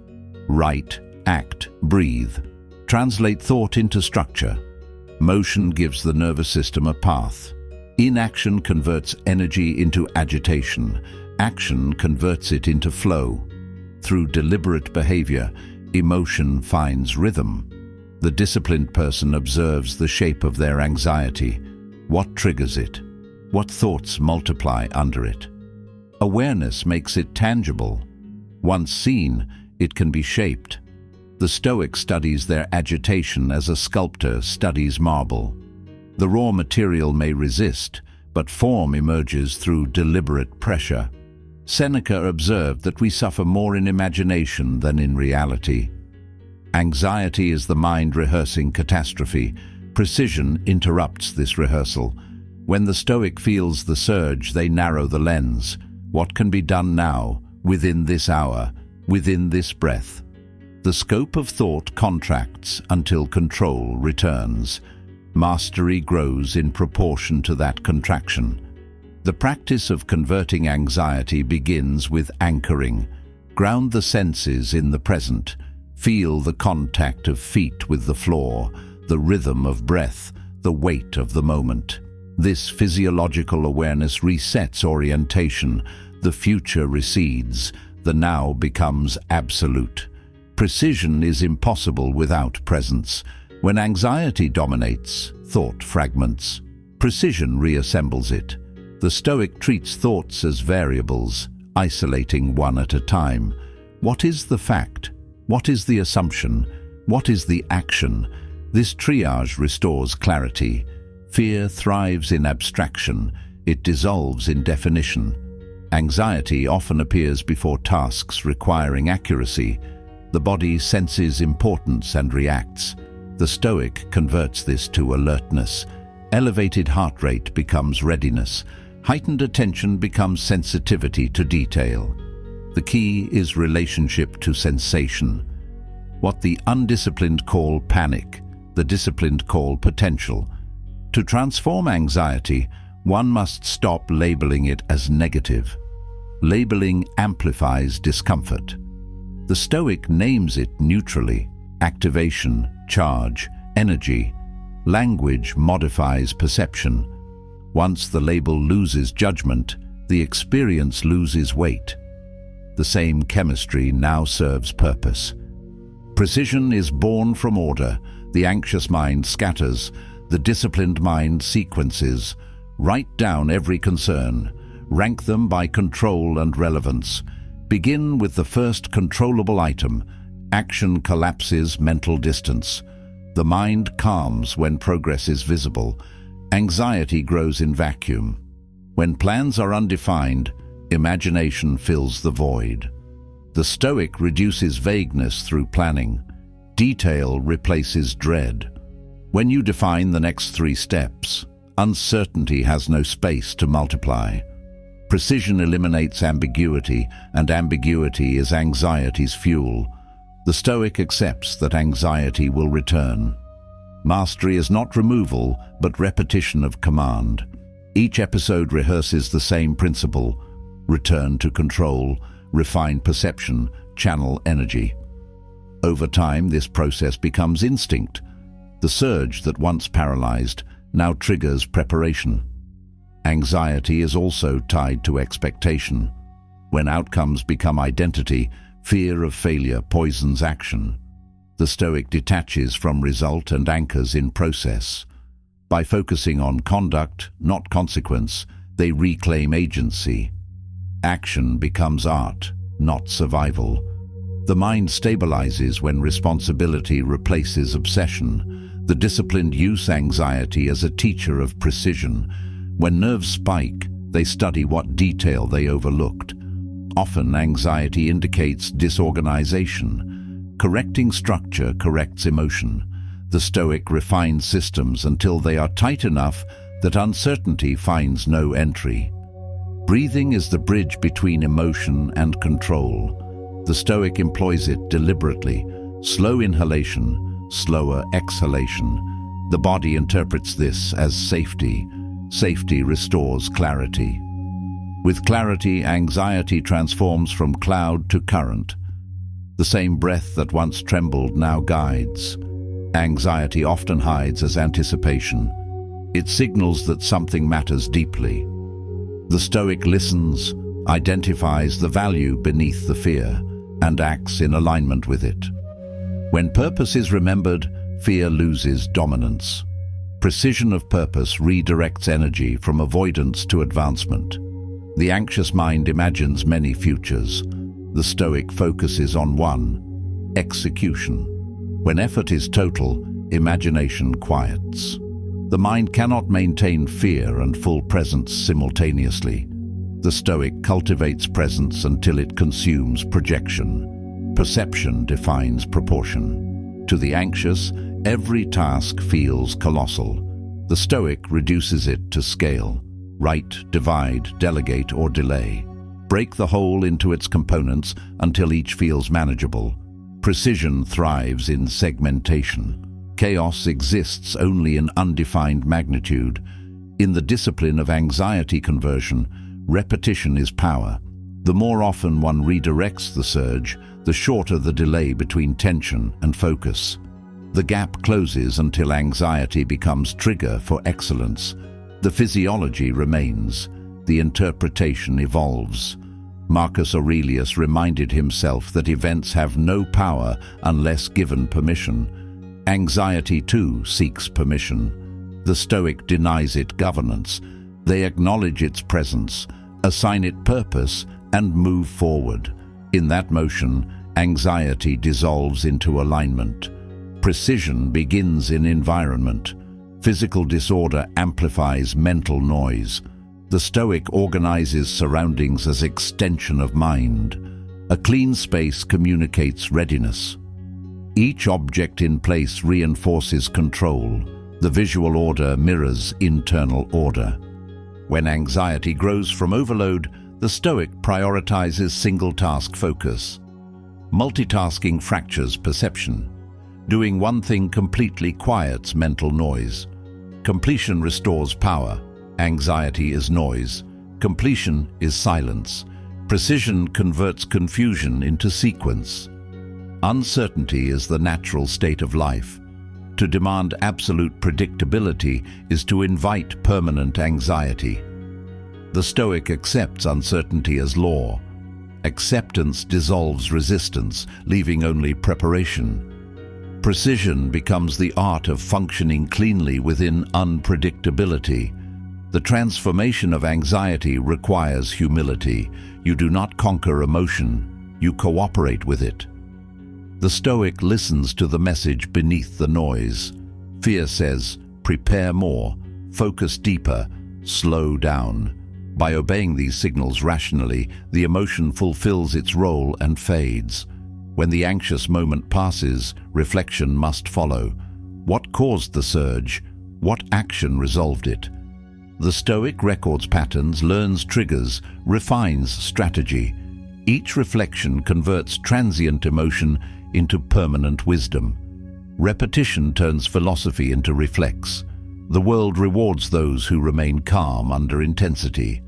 Write, act, breathe. Translate thought into structure. Motion gives the nervous system a path. Inaction converts energy into agitation. Action converts it into flow. Through deliberate behavior, emotion finds rhythm. The disciplined person observes the shape of their anxiety. What triggers it? What thoughts multiply under it? Awareness makes it tangible. Once seen, it can be shaped. The Stoic studies their agitation as a sculptor studies marble. The raw material may resist, but form emerges through deliberate pressure. Seneca observed that we suffer more in imagination than in reality. Anxiety is the mind rehearsing catastrophe. Precision interrupts this rehearsal. When the Stoic feels the surge, they narrow the lens. What can be done now, within this hour, within this breath? The scope of thought contracts until control returns. Mastery grows in proportion to that contraction. The practice of converting anxiety begins with anchoring. Ground the senses in the present. Feel the contact of feet with the floor, the rhythm of breath, the weight of the moment. This physiological awareness resets orientation. The future recedes. The now becomes absolute. Precision is impossible without presence. When anxiety dominates, thought fragments. Precision reassembles it. The Stoic treats thoughts as variables, isolating one at a time. What is the fact? What is the assumption? What is the action? This triage restores clarity. Fear thrives in abstraction. It dissolves in definition. Anxiety often appears before tasks requiring accuracy. The body senses importance and reacts. The Stoic converts this to alertness. Elevated heart rate becomes readiness. Heightened attention becomes sensitivity to detail. The key is relationship to sensation. What the undisciplined call panic, the disciplined call potential. To transform anxiety, one must stop labeling it as negative. Labeling amplifies discomfort. The Stoic names it neutrally: activation, charge, energy. Language modifies perception. Once the label loses judgment, the experience loses weight. The same chemistry now serves purpose. Precision is born from order. The anxious mind scatters. The disciplined mind sequences. Write down every concern. Rank them by control and relevance. Begin with the first controllable item. Action collapses mental distance. The mind calms when progress is visible. Anxiety grows in vacuum. When plans are undefined, imagination fills the void. The Stoic reduces vagueness through planning. Detail replaces dread. When you define the next 3 steps, uncertainty has no space to multiply. Precision eliminates ambiguity, and ambiguity is anxiety's fuel. The Stoic accepts that anxiety will return. Mastery is not removal, but repetition of command. Each episode rehearses the same principle: return to control, refine perception, channel energy. Over time, this process becomes instinct. The surge that once paralyzed now triggers preparation. Anxiety is also tied to expectation. When outcomes become identity, fear of failure poisons action. The Stoic detaches from result and anchors in process. By focusing on conduct, not consequence, they reclaim agency. Action becomes art, not survival. The mind stabilizes when responsibility replaces obsession. The disciplined use anxiety as a teacher of precision. When nerves spike, they study what detail they overlooked. Often anxiety indicates disorganization. Correcting structure corrects emotion. The Stoic refines systems until they are tight enough that uncertainty finds no entry. Breathing is the bridge between emotion and control. The Stoic employs it deliberately. Slow inhalation, slower exhalation. The body interprets this as safety. Safety restores clarity. With clarity, anxiety transforms from cloud to current. The same breath that once trembled now guides. Anxiety often hides as anticipation. It signals that something matters deeply. The Stoic listens, identifies the value beneath the fear, and acts in alignment with it. When purpose is remembered, fear loses dominance. Precision of purpose redirects energy from avoidance to advancement. The anxious mind imagines many futures. The Stoic focuses on one: execution. When effort is total, imagination quiets. The mind cannot maintain fear and full presence simultaneously. The Stoic cultivates presence until it consumes projection. Perception defines proportion. To the anxious, every task feels colossal. The Stoic reduces it to scale. Write, divide, delegate, or delay. Break the whole into its components until each feels manageable. Precision thrives in segmentation. Chaos exists only in undefined magnitude. In the discipline of anxiety conversion, repetition is power. The more often one redirects the surge, the shorter the delay between tension and focus. The gap closes until anxiety becomes trigger for excellence. The physiology remains. The interpretation evolves. Marcus Aurelius reminded himself that events have no power unless given permission. Anxiety, too, seeks permission. The Stoic denies it governance. They acknowledge its presence, assign it purpose, and move forward. In that motion, anxiety dissolves into alignment. Precision begins in environment. Physical disorder amplifies mental noise. The Stoic organizes surroundings as extension of mind. A clean space communicates readiness. Each object in place reinforces control. The visual order mirrors internal order. When anxiety grows from overload, the Stoic prioritizes single-task focus. Multitasking fractures perception. Doing one thing completely quiets mental noise. Completion restores power. Anxiety is noise. Completion is silence. Precision converts confusion into sequence. Uncertainty is the natural state of life. To demand absolute predictability is to invite permanent anxiety. The Stoic accepts uncertainty as law. Acceptance dissolves resistance, leaving only preparation. Precision becomes the art of functioning cleanly within unpredictability. The transformation of anxiety requires humility. You do not conquer emotion, you cooperate with it. The Stoic listens to the message beneath the noise. Fear says, prepare more, focus deeper, slow down. By obeying these signals rationally, the emotion fulfills its role and fades. When the anxious moment passes, reflection must follow. What caused the surge? What action resolved it? The Stoic records patterns, learns triggers, refines strategy. Each reflection converts transient emotion into permanent wisdom. Repetition turns philosophy into reflex. The world rewards those who remain calm under intensity.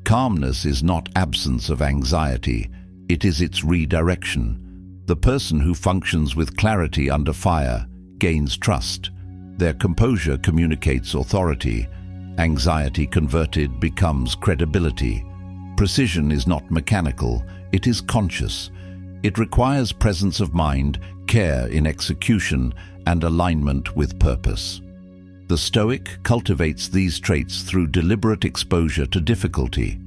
Calmness is not absence of anxiety, it is its redirection. The person who functions with clarity under fire gains trust. Their composure communicates authority. Anxiety converted becomes credibility. Precision is not mechanical, it is conscious. It requires presence of mind, care in execution, and alignment with purpose. The Stoic cultivates these traits through deliberate exposure to difficulty.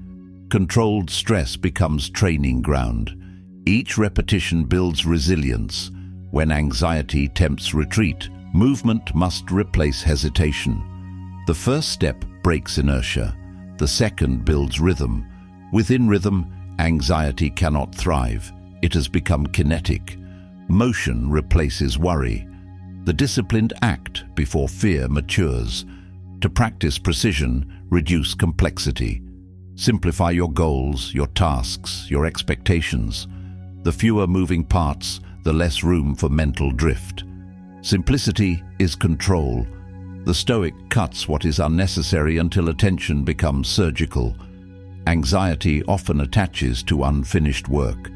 Controlled stress becomes training ground. Each repetition builds resilience. When anxiety tempts retreat, movement must replace hesitation. The first step breaks inertia. The second builds rhythm. Within rhythm, anxiety cannot thrive. It has become kinetic. Motion replaces worry. The disciplined act before fear matures. To practice precision, reduce complexity. Simplify your goals, your tasks, your expectations. The fewer moving parts, the less room for mental drift. Simplicity is control. The Stoic cuts what is unnecessary until attention becomes surgical. Anxiety often attaches to unfinished work.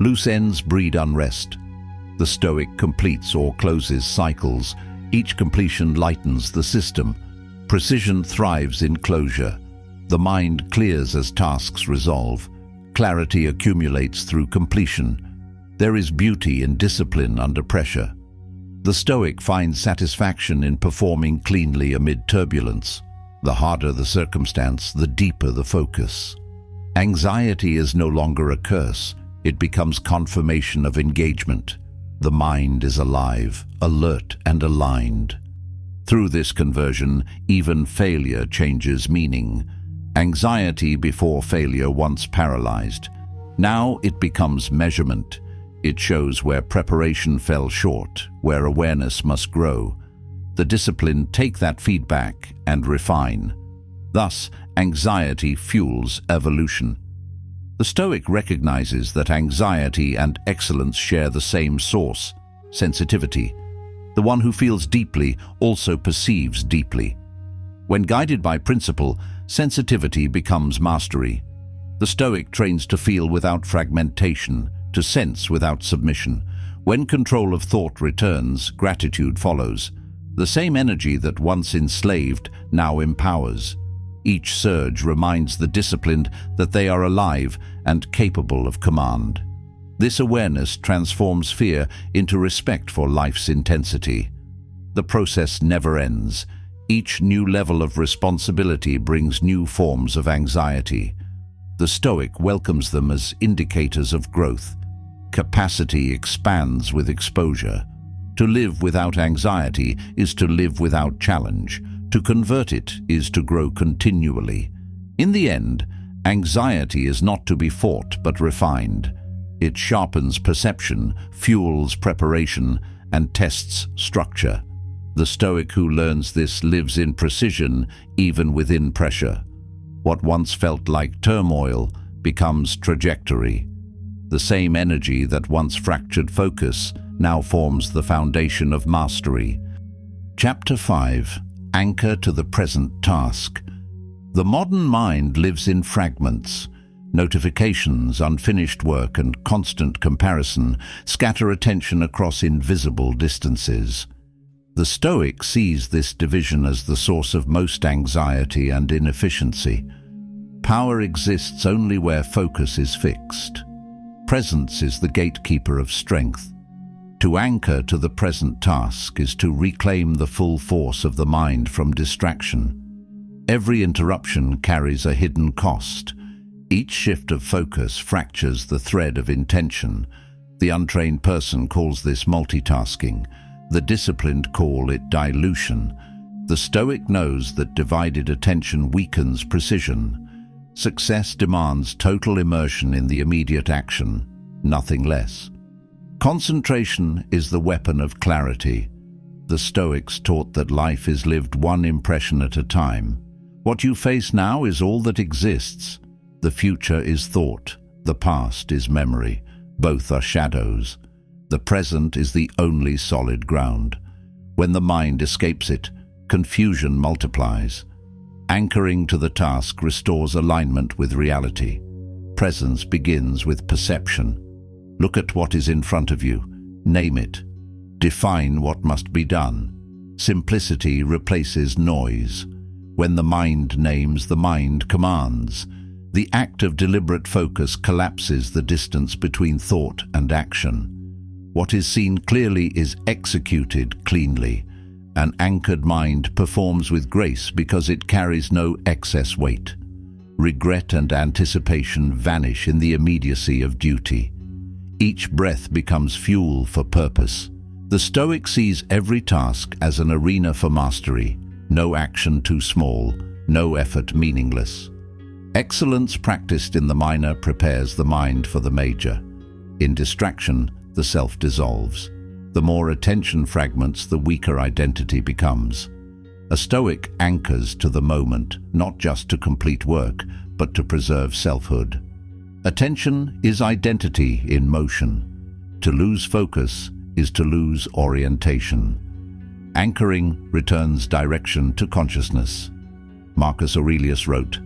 Loose ends breed unrest. The Stoic completes or closes cycles. Each completion lightens the system. Precision thrives in closure. The mind clears as tasks resolve. Clarity accumulates through completion. There is beauty in discipline under pressure. The Stoic finds satisfaction in performing cleanly amid turbulence. The harder the circumstance, the deeper the focus. Anxiety is no longer a curse. It becomes confirmation of engagement. The mind is alive, alert, and aligned. Through this conversion, even failure changes meaning. Anxiety before failure once paralyzed. Now it becomes measurement. It shows where preparation fell short, where awareness must grow. The disciplined take that feedback and refine. Thus, anxiety fuels evolution. The Stoic recognizes that anxiety and excellence share the same source, sensitivity. The one who feels deeply also perceives deeply. When guided by principle, sensitivity becomes mastery. The Stoic trains to feel without fragmentation, to sense without submission. When control of thought returns, gratitude follows. The same energy that once enslaved now empowers. Each surge reminds the disciplined that they are alive and capable of command. This awareness transforms fear into respect for life's intensity. The process never ends. Each new level of responsibility brings new forms of anxiety. The Stoic welcomes them as indicators of growth. Capacity expands with exposure. To live without anxiety is to live without challenge. To convert it is to grow continually. In the end, anxiety is not to be fought but refined. It sharpens perception, fuels preparation, and tests structure. The Stoic who learns this lives in precision even within pressure. What once felt like turmoil becomes trajectory. The same energy that once fractured focus now forms the foundation of mastery. Chapter 5. Anchor to the present task. The modern mind lives in fragments. Notifications, unfinished work, and constant comparison scatter attention across invisible distances. The Stoic sees this division as the source of most anxiety and inefficiency. Power exists only where focus is fixed. Presence is the gatekeeper of strength. To anchor to the present task is to reclaim the full force of the mind from distraction. Every interruption carries a hidden cost. Each shift of focus fractures the thread of intention. The untrained person calls this multitasking. The disciplined call it dilution. The Stoic knows that divided attention weakens precision. Success demands total immersion in the immediate action, nothing less. Concentration is the weapon of clarity. The Stoics taught that life is lived one impression at a time. What you face now is all that exists. The future is thought. The past is memory. Both are shadows. The present is the only solid ground. When the mind escapes it, confusion multiplies. Anchoring to the task restores alignment with reality. Presence begins with perception. Look at what is in front of you. Name it. Define what must be done. Simplicity replaces noise. When the mind names, the mind commands. The act of deliberate focus collapses the distance between thought and action. What is seen clearly is executed cleanly. An anchored mind performs with grace because it carries no excess weight. Regret and anticipation vanish in the immediacy of duty. Each breath becomes fuel for purpose. The Stoic sees every task as an arena for mastery. No action too small, no effort meaningless. Excellence practiced in the minor prepares the mind for the major. In distraction, the self dissolves. The more attention fragments, the weaker identity becomes. A Stoic anchors to the moment, not just to complete work, but to preserve selfhood. Attention is identity in motion. To lose focus is to lose orientation. Anchoring returns direction to consciousness. Marcus Aurelius wrote,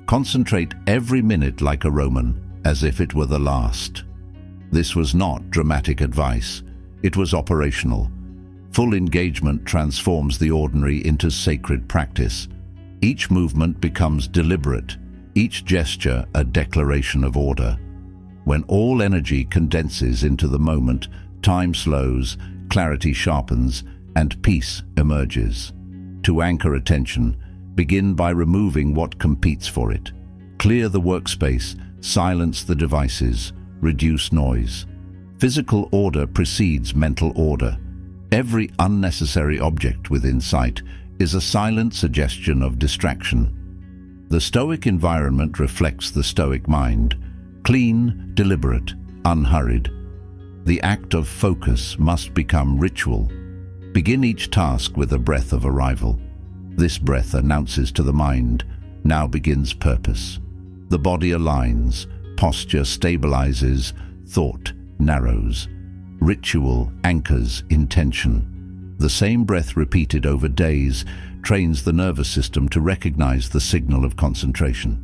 "Concentrate every minute like a Roman, as if it were the last." This was not dramatic advice. It was operational. Full engagement transforms the ordinary into sacred practice. Each movement becomes deliberate, each gesture a declaration of order. When all energy condenses into the moment, time slows, clarity sharpens, and peace emerges. To anchor attention, begin by removing what competes for it. Clear the workspace, silence the devices, reduce noise. Physical order precedes mental order. Every unnecessary object within sight is a silent suggestion of distraction. The Stoic environment reflects the Stoic mind, clean, deliberate, unhurried. The act of focus must become ritual. Begin each task with a breath of arrival. This breath announces to the mind, now begins purpose. The body aligns, posture stabilizes, thought narrows. Ritual anchors intention. The same breath repeated over days trains the nervous system to recognize the signal of concentration.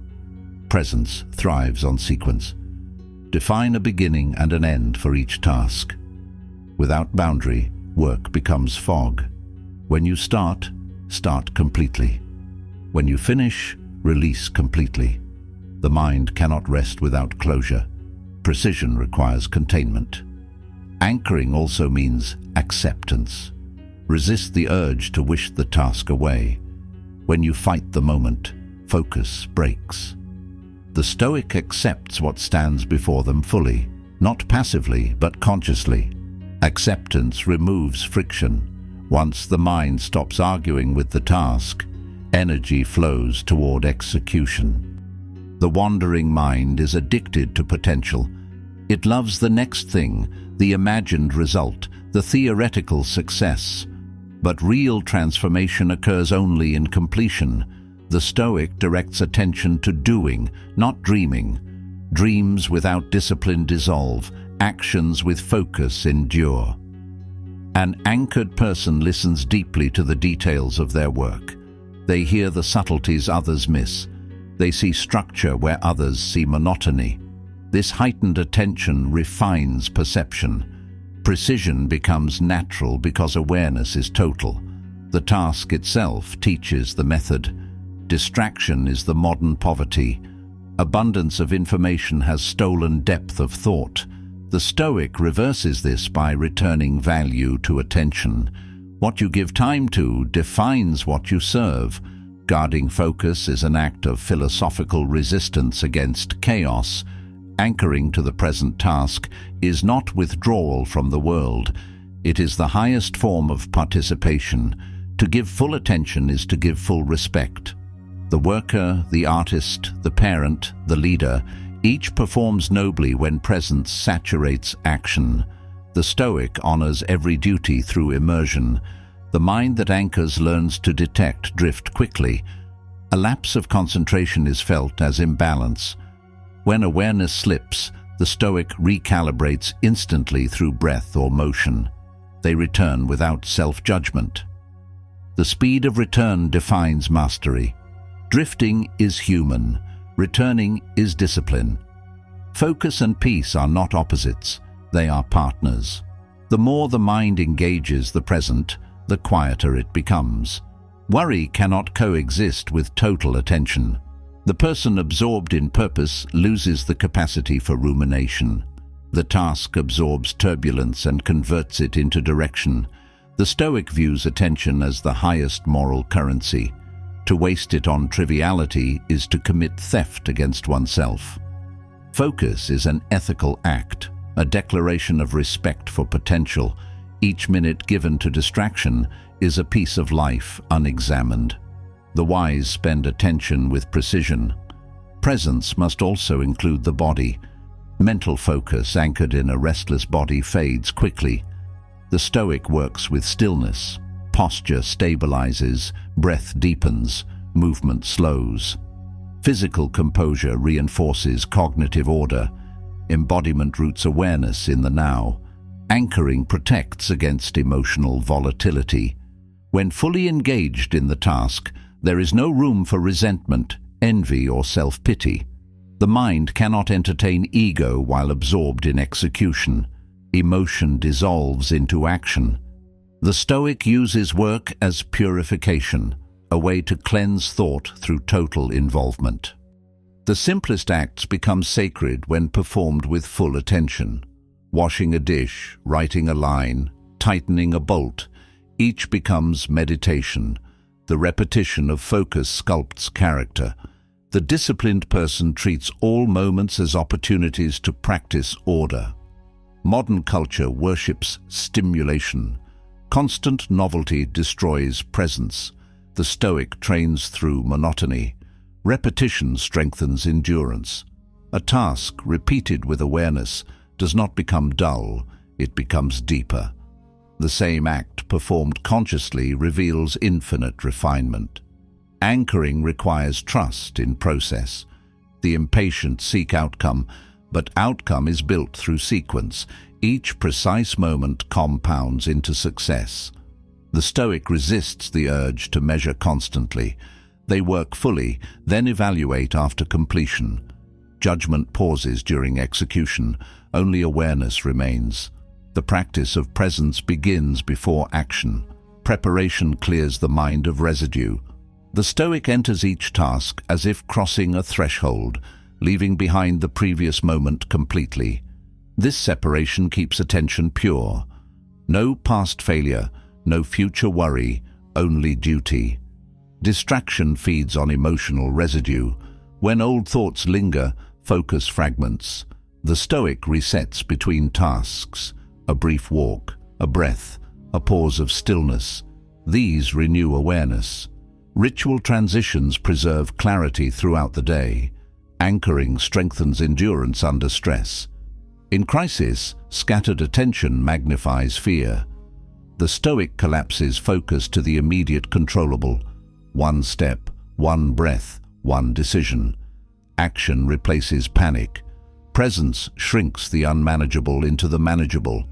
Presence thrives on sequence. Define a beginning and an end for each task. Without boundary, work becomes fog. When you start, start completely. When you finish, release completely. The mind cannot rest without closure. precision requires containment. Anchoring also means acceptance. Resist the urge to wish the task away. When you fight the moment, focus breaks. The Stoic accepts what stands before them fully, not passively but consciously. Acceptance removes friction. Once the mind stops arguing with the task, energy flows toward execution. The wandering mind is addicted to potential. It loves the next thing, the imagined result, the theoretical success. But real transformation occurs only in completion. The Stoic directs attention to doing, not dreaming. Dreams without discipline dissolve, actions with focus endure. An anchored person listens deeply to the details of their work. They hear the subtleties others miss. They see structure where others see monotony. This heightened attention refines perception. Precision becomes natural because awareness is total. The task itself teaches the method. Distraction is the modern poverty. Abundance of information has stolen depth of thought. The Stoic reverses this by returning value to attention. What you give time to defines what you serve. Guarding focus is an act of philosophical resistance against chaos. Anchoring to the present task is not withdrawal from the world. It is the highest form of participation. To give full attention is to give full respect. The worker, the artist, the parent, the leader, each performs nobly when presence saturates action. The Stoic honors every duty through immersion. The mind that anchors learns to detect drift quickly. A lapse of concentration is felt as imbalance. When awareness slips, the Stoic recalibrates instantly through breath or motion. They return without self-judgment. The speed of return defines mastery. Drifting is human. Returning is discipline. Focus and peace are not opposites. They are partners. The more the mind engages the present, the quieter it becomes. Worry cannot coexist with total attention. The person absorbed in purpose loses the capacity for rumination. The task absorbs turbulence and converts it into direction. The Stoic views attention as the highest moral currency. To waste it on triviality is to commit theft against oneself. Focus is an ethical act, a declaration of respect for potential. Each minute given to distraction is a piece of life unexamined. The wise spend attention with precision. Presence must also include the body. Mental focus anchored in a restless body fades quickly. The Stoic works with stillness. Posture stabilizes, breath deepens, movement slows. Physical composure reinforces cognitive order. Embodiment roots awareness in the now. Anchoring protects against emotional volatility. When fully engaged in the task, there is no room for resentment, envy, or self-pity. The mind cannot entertain ego while absorbed in execution. Emotion dissolves into action. The Stoic uses work as purification, a way to cleanse thought through total involvement. The simplest acts become sacred when performed with full attention. Washing a dish, writing a line, tightening a bolt, each becomes meditation. The repetition of focus sculpts character. The disciplined person treats all moments as opportunities to practice order. Modern culture worships stimulation. Constant novelty destroys presence. The Stoic trains through monotony. Repetition strengthens endurance. A task repeated with awareness does not become dull, it becomes deeper. The same act performed consciously reveals infinite refinement. Anchoring requires trust in process. The impatient seek outcome, but outcome is built through sequence. Each precise moment compounds into success. The Stoic resists the urge to measure constantly. They work fully, then evaluate after completion. Judgment pauses during execution. Only awareness remains. The practice of presence begins before action. Preparation clears the mind of residue. The Stoic enters each task as if crossing a threshold, leaving behind the previous moment completely. This separation keeps attention pure. No past failure, no future worry, only duty. Distraction feeds on emotional residue. When old thoughts linger, focus fragments. The Stoic resets between tasks, a brief walk, a breath, a pause of stillness. These renew awareness. Ritual transitions preserve clarity throughout the day. Anchoring strengthens endurance under stress. In crisis, scattered attention magnifies fear. The Stoic collapses focus to the immediate controllable. One step, one breath, one decision. Action replaces panic. Presence shrinks the unmanageable into the manageable.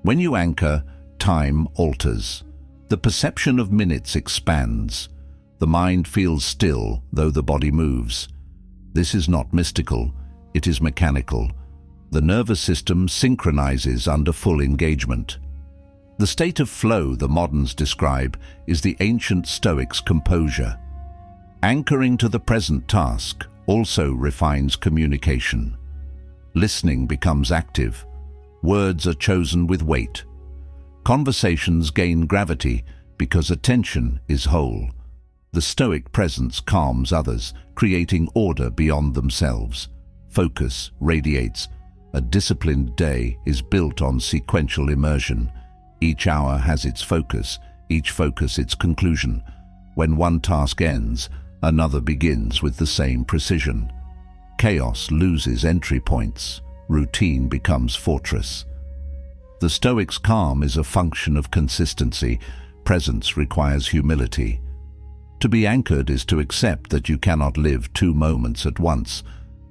When you anchor, time alters. The perception of minutes expands. The mind feels still, though the body moves. This is not mystical, it is mechanical. The nervous system synchronizes under full engagement. The state of flow the moderns describe is the ancient Stoics' composure. Anchoring to the present task also refines communication. Listening becomes active. Words are chosen with weight. Conversations gain gravity because attention is whole. The Stoic presence calms others, creating order beyond themselves. Focus radiates. A disciplined day is built on sequential immersion. Each hour has its focus, each focus its conclusion. When one task ends, another begins with the same precision. Chaos loses entry points. Routine becomes fortress. The Stoics' calm is a function of consistency. Presence requires humility. To be anchored is to accept that you cannot live two moments at once.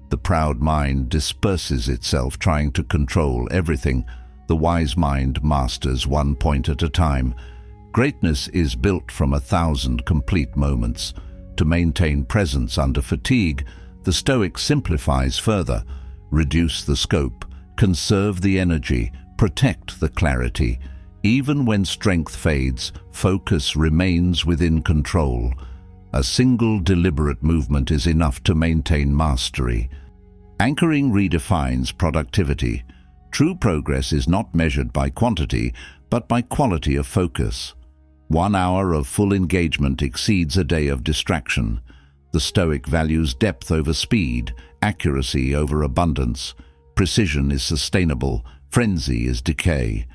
The proud mind disperses itself trying to control everything. The wise mind masters one point at a time. Greatness is built from 1,000 complete moments. To maintain presence under fatigue, the Stoic simplifies further. Reduce the scope, conserve the energy, protect the clarity. Even when strength fades, focus remains within control. A single deliberate movement is enough to maintain mastery. Anchoring redefines productivity. True progress is not measured by quantity, but by quality of focus. 1 hour of full engagement exceeds a day of distraction. The Stoic values depth over speed, accuracy over abundance. Precision is sustainable, frenzy is decay.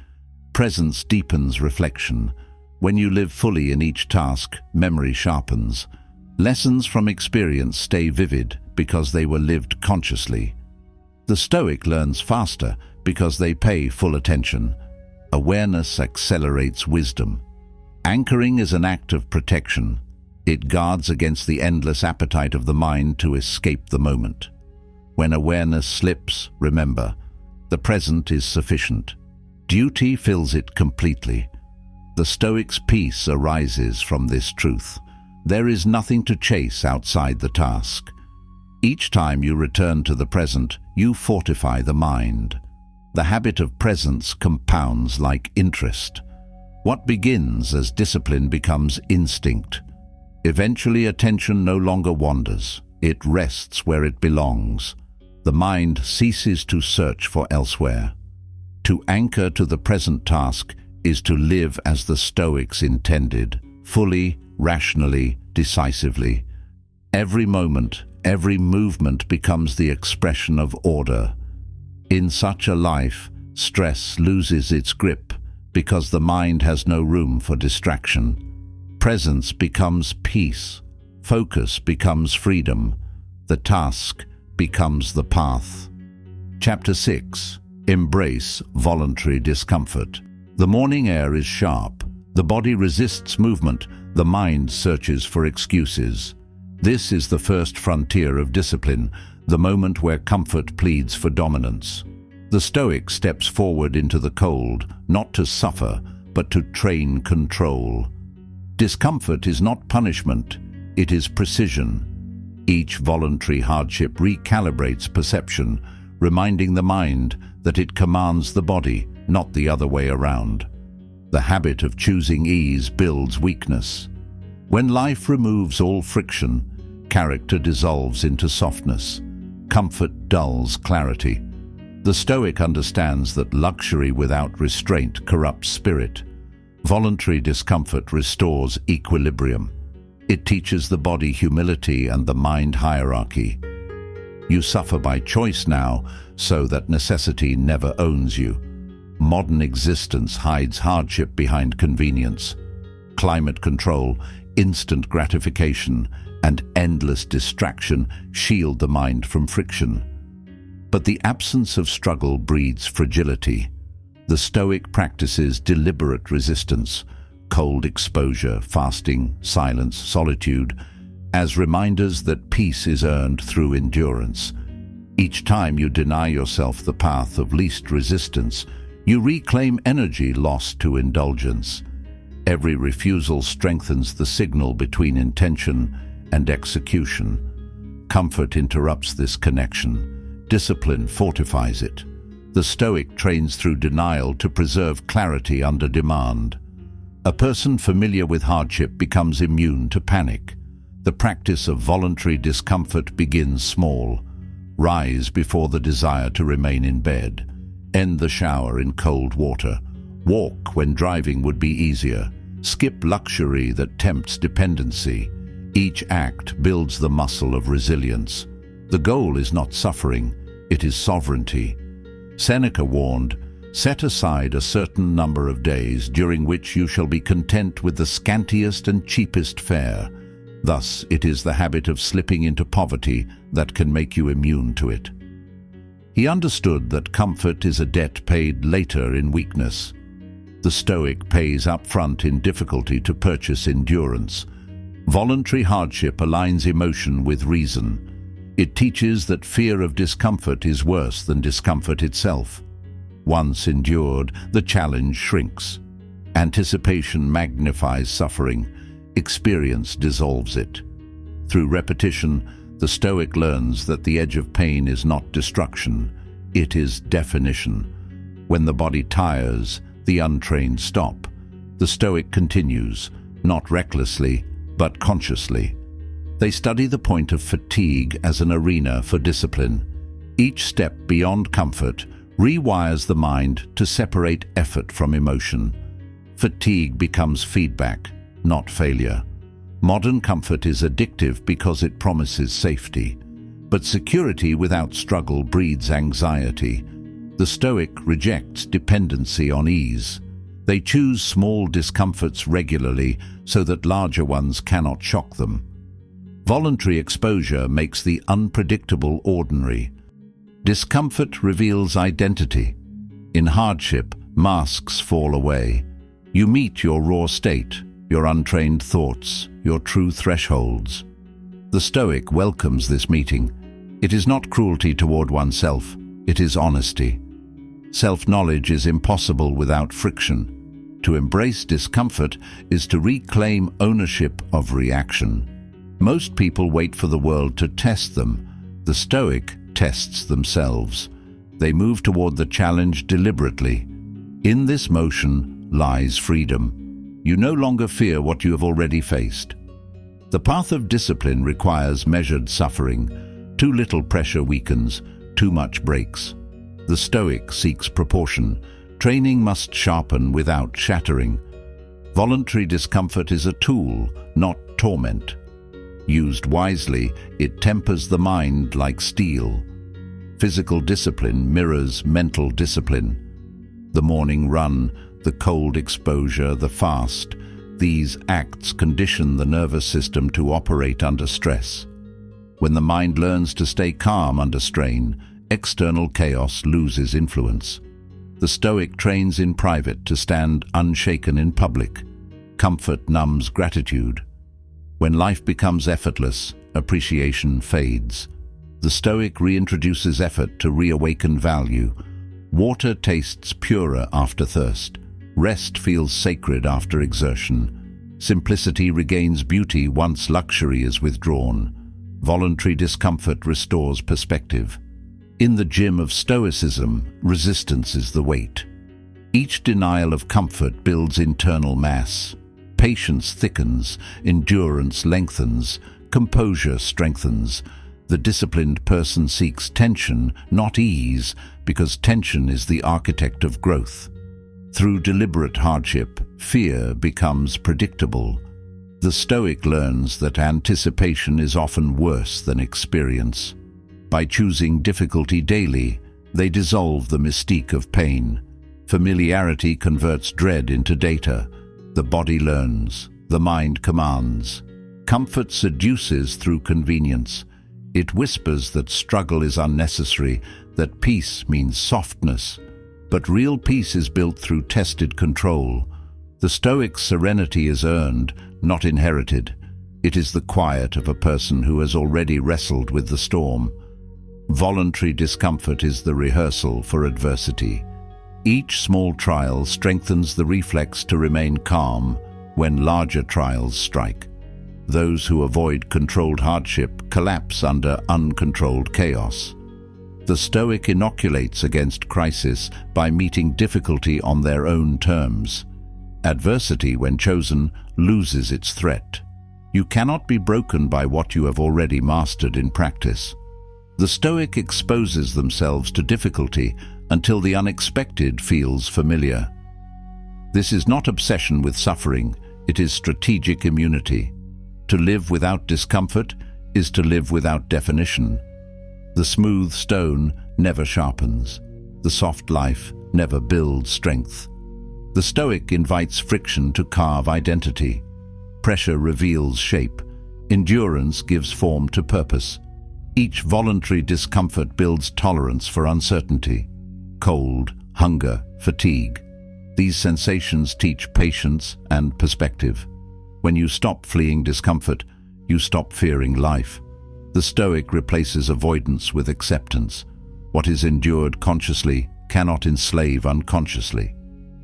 Presence deepens reflection. When you live fully in each task, memory sharpens. Lessons from experience stay vivid because they were lived consciously. The Stoic learns faster because they pay full attention. Awareness accelerates wisdom. Anchoring is an act of protection. It guards against the endless appetite of the mind to escape the moment. When awareness slips, remember, the present is sufficient. Duty fills it completely. The Stoic's peace arises from this truth. There is nothing to chase outside the task. Each time you return to the present, you fortify the mind. The habit of presence compounds like interest. What begins as discipline becomes instinct. Eventually, attention no longer wanders. It rests where it belongs. The mind ceases to search for elsewhere. To anchor to the present task is to live as the Stoics intended, fully, rationally, decisively. Every moment, every movement becomes the expression of order. In such a life, stress loses its grip because the mind has no room for distraction. Presence becomes peace. Focus becomes freedom. The task becomes the path. Chapter 6. Embrace voluntary discomfort. The morning air is sharp. The body resists movement. The mind searches for excuses. This is the first frontier of discipline, the moment where comfort pleads for dominance. The Stoic steps forward into the cold, not to suffer, but to train control. Discomfort is not punishment, it is precision. Each voluntary hardship recalibrates perception, reminding the mind that it commands the body, not the other way around. The habit of choosing ease builds weakness. When life removes all friction, character dissolves into softness. Comfort dulls clarity. The Stoic understands that luxury without restraint corrupts spirit. Voluntary discomfort restores equilibrium. It teaches the body humility and the mind hierarchy. You suffer by choice now, so that necessity never owns you. Modern existence hides hardship behind convenience. Climate control, instant gratification, and endless distraction shield the mind from friction. But the absence of struggle breeds fragility. The Stoic practices deliberate resistance, cold exposure, fasting, silence, solitude, as reminders that peace is earned through endurance. Each time you deny yourself the path of least resistance, you reclaim energy lost to indulgence. Every refusal strengthens the signal between intention and execution. Comfort interrupts this connection. Discipline fortifies it. The Stoic trains through denial to preserve clarity under demand. A person familiar with hardship becomes immune to panic. The practice of voluntary discomfort begins small. Rise before the desire to remain in bed. End the shower in cold water. Walk when driving would be easier. Skip luxury that tempts dependency. Each act builds the muscle of resilience. The goal is not suffering, it is sovereignty. Seneca warned, "Set aside a certain number of days during which you shall be content with the scantiest and cheapest fare." Thus, it is the habit of slipping into poverty that can make you immune to it. He understood that comfort is a debt paid later in weakness. The Stoic pays up front in difficulty to purchase endurance. Voluntary hardship aligns emotion with reason. It teaches that fear of discomfort is worse than discomfort itself. Once endured, the challenge shrinks. Anticipation magnifies suffering. Experience dissolves it. Through repetition, the Stoic learns that the edge of pain is not destruction, it is definition. When the body tires, the untrained stop. The Stoic continues, not recklessly, but consciously. They study the point of fatigue as an arena for discipline. Each step beyond comfort rewires the mind to separate effort from emotion. Fatigue becomes feedback, not failure. Modern comfort is addictive because it promises safety. But security without struggle breeds anxiety. The Stoic rejects dependency on ease. They choose small discomforts regularly so that larger ones cannot shock them. Voluntary exposure makes the unpredictable ordinary. Discomfort reveals identity. In hardship, masks fall away. You meet your raw state, your untrained thoughts, your true thresholds. The Stoic welcomes this meeting. It is not cruelty toward oneself, it is honesty. Self-knowledge is impossible without friction. To embrace discomfort is to reclaim ownership of reaction. Most people wait for the world to test them. The Stoic tests themselves. They move toward the challenge deliberately. In this motion lies freedom. You no longer fear what you have already faced. The path of discipline requires measured suffering. Too little pressure weakens, too much breaks. The Stoic seeks proportion. Training must sharpen without shattering. Voluntary discomfort is a tool, not torment. Used wisely, it tempers the mind like steel. Physical discipline mirrors mental discipline. The morning run, the cold exposure, the fast, these acts condition the nervous system to operate under stress. When the mind learns to stay calm under strain, external chaos loses influence. The Stoic trains in private to stand unshaken in public. Comfort numbs gratitude. When life becomes effortless, appreciation fades. The Stoic reintroduces effort to reawaken value. Water tastes purer after thirst. Rest feels sacred after exertion. Simplicity regains beauty once luxury is withdrawn. Voluntary discomfort restores perspective. In the gym of Stoicism, resistance is the weight. Each denial of comfort builds internal mass. Patience thickens, endurance lengthens, composure strengthens. The disciplined person seeks tension, not ease, because tension is the architect of growth. Through deliberate hardship, fear becomes predictable. The Stoic learns that anticipation is often worse than experience. By choosing difficulty daily, they dissolve the mystique of pain. Familiarity converts dread into data. The body learns, the mind commands. Comfort seduces through convenience. It whispers that struggle is unnecessary, that peace means softness. But real peace is built through tested control. The Stoic's serenity is earned, not inherited. It is the quiet of a person who has already wrestled with the storm. Voluntary discomfort is the rehearsal for adversity. Each small trial strengthens the reflex to remain calm when larger trials strike. Those who avoid controlled hardship collapse under uncontrolled chaos. The Stoic inoculates against crisis by meeting difficulty on their own terms. Adversity, when chosen, loses its threat. You cannot be broken by what you have already mastered in practice. The Stoic exposes themselves to difficulty until the unexpected feels familiar. This is not obsession with suffering, it is strategic immunity. To live without discomfort is to live without definition. The smooth stone never sharpens. The soft life never builds strength. The Stoic invites friction to carve identity. Pressure reveals shape. Endurance gives form to purpose. Each voluntary discomfort builds tolerance for uncertainty. Cold, hunger, fatigue. These sensations teach patience and perspective. When you stop fleeing discomfort, you stop fearing life. The Stoic replaces avoidance with acceptance. What is endured consciously cannot enslave unconsciously.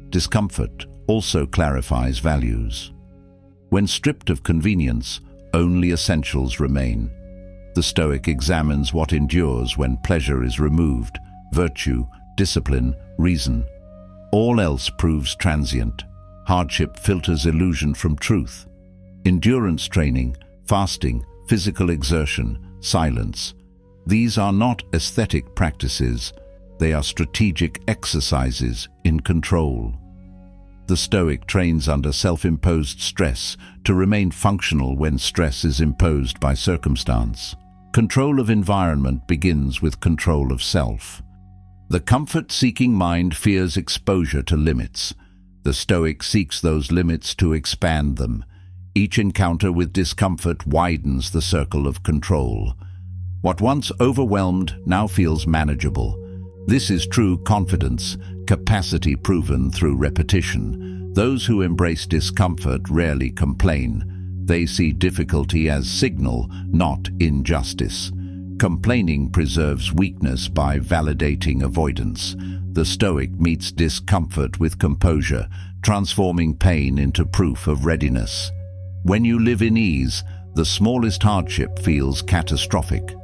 Discomfort also clarifies values. When stripped of convenience, only essentials remain. The Stoic examines what endures when pleasure is removed: virtue, discipline, reason. All else proves transient. Hardship filters illusion from truth. Endurance training, fasting, physical exertion, silence. These are not aesthetic practices, they are strategic exercises in control. The Stoic trains under self-imposed stress to remain functional when stress is imposed by circumstance. Control of environment begins with control of self. The comfort-seeking mind fears exposure to limits. The Stoic seeks those limits to expand them. Each encounter with discomfort widens the circle of control. What once overwhelmed now feels manageable. This is true confidence, capacity proven through repetition. Those who embrace discomfort rarely complain. They see difficulty as signal, not injustice. Complaining preserves weakness by validating avoidance. The Stoic meets discomfort with composure, transforming pain into proof of readiness. When you live in ease, the smallest hardship feels catastrophic.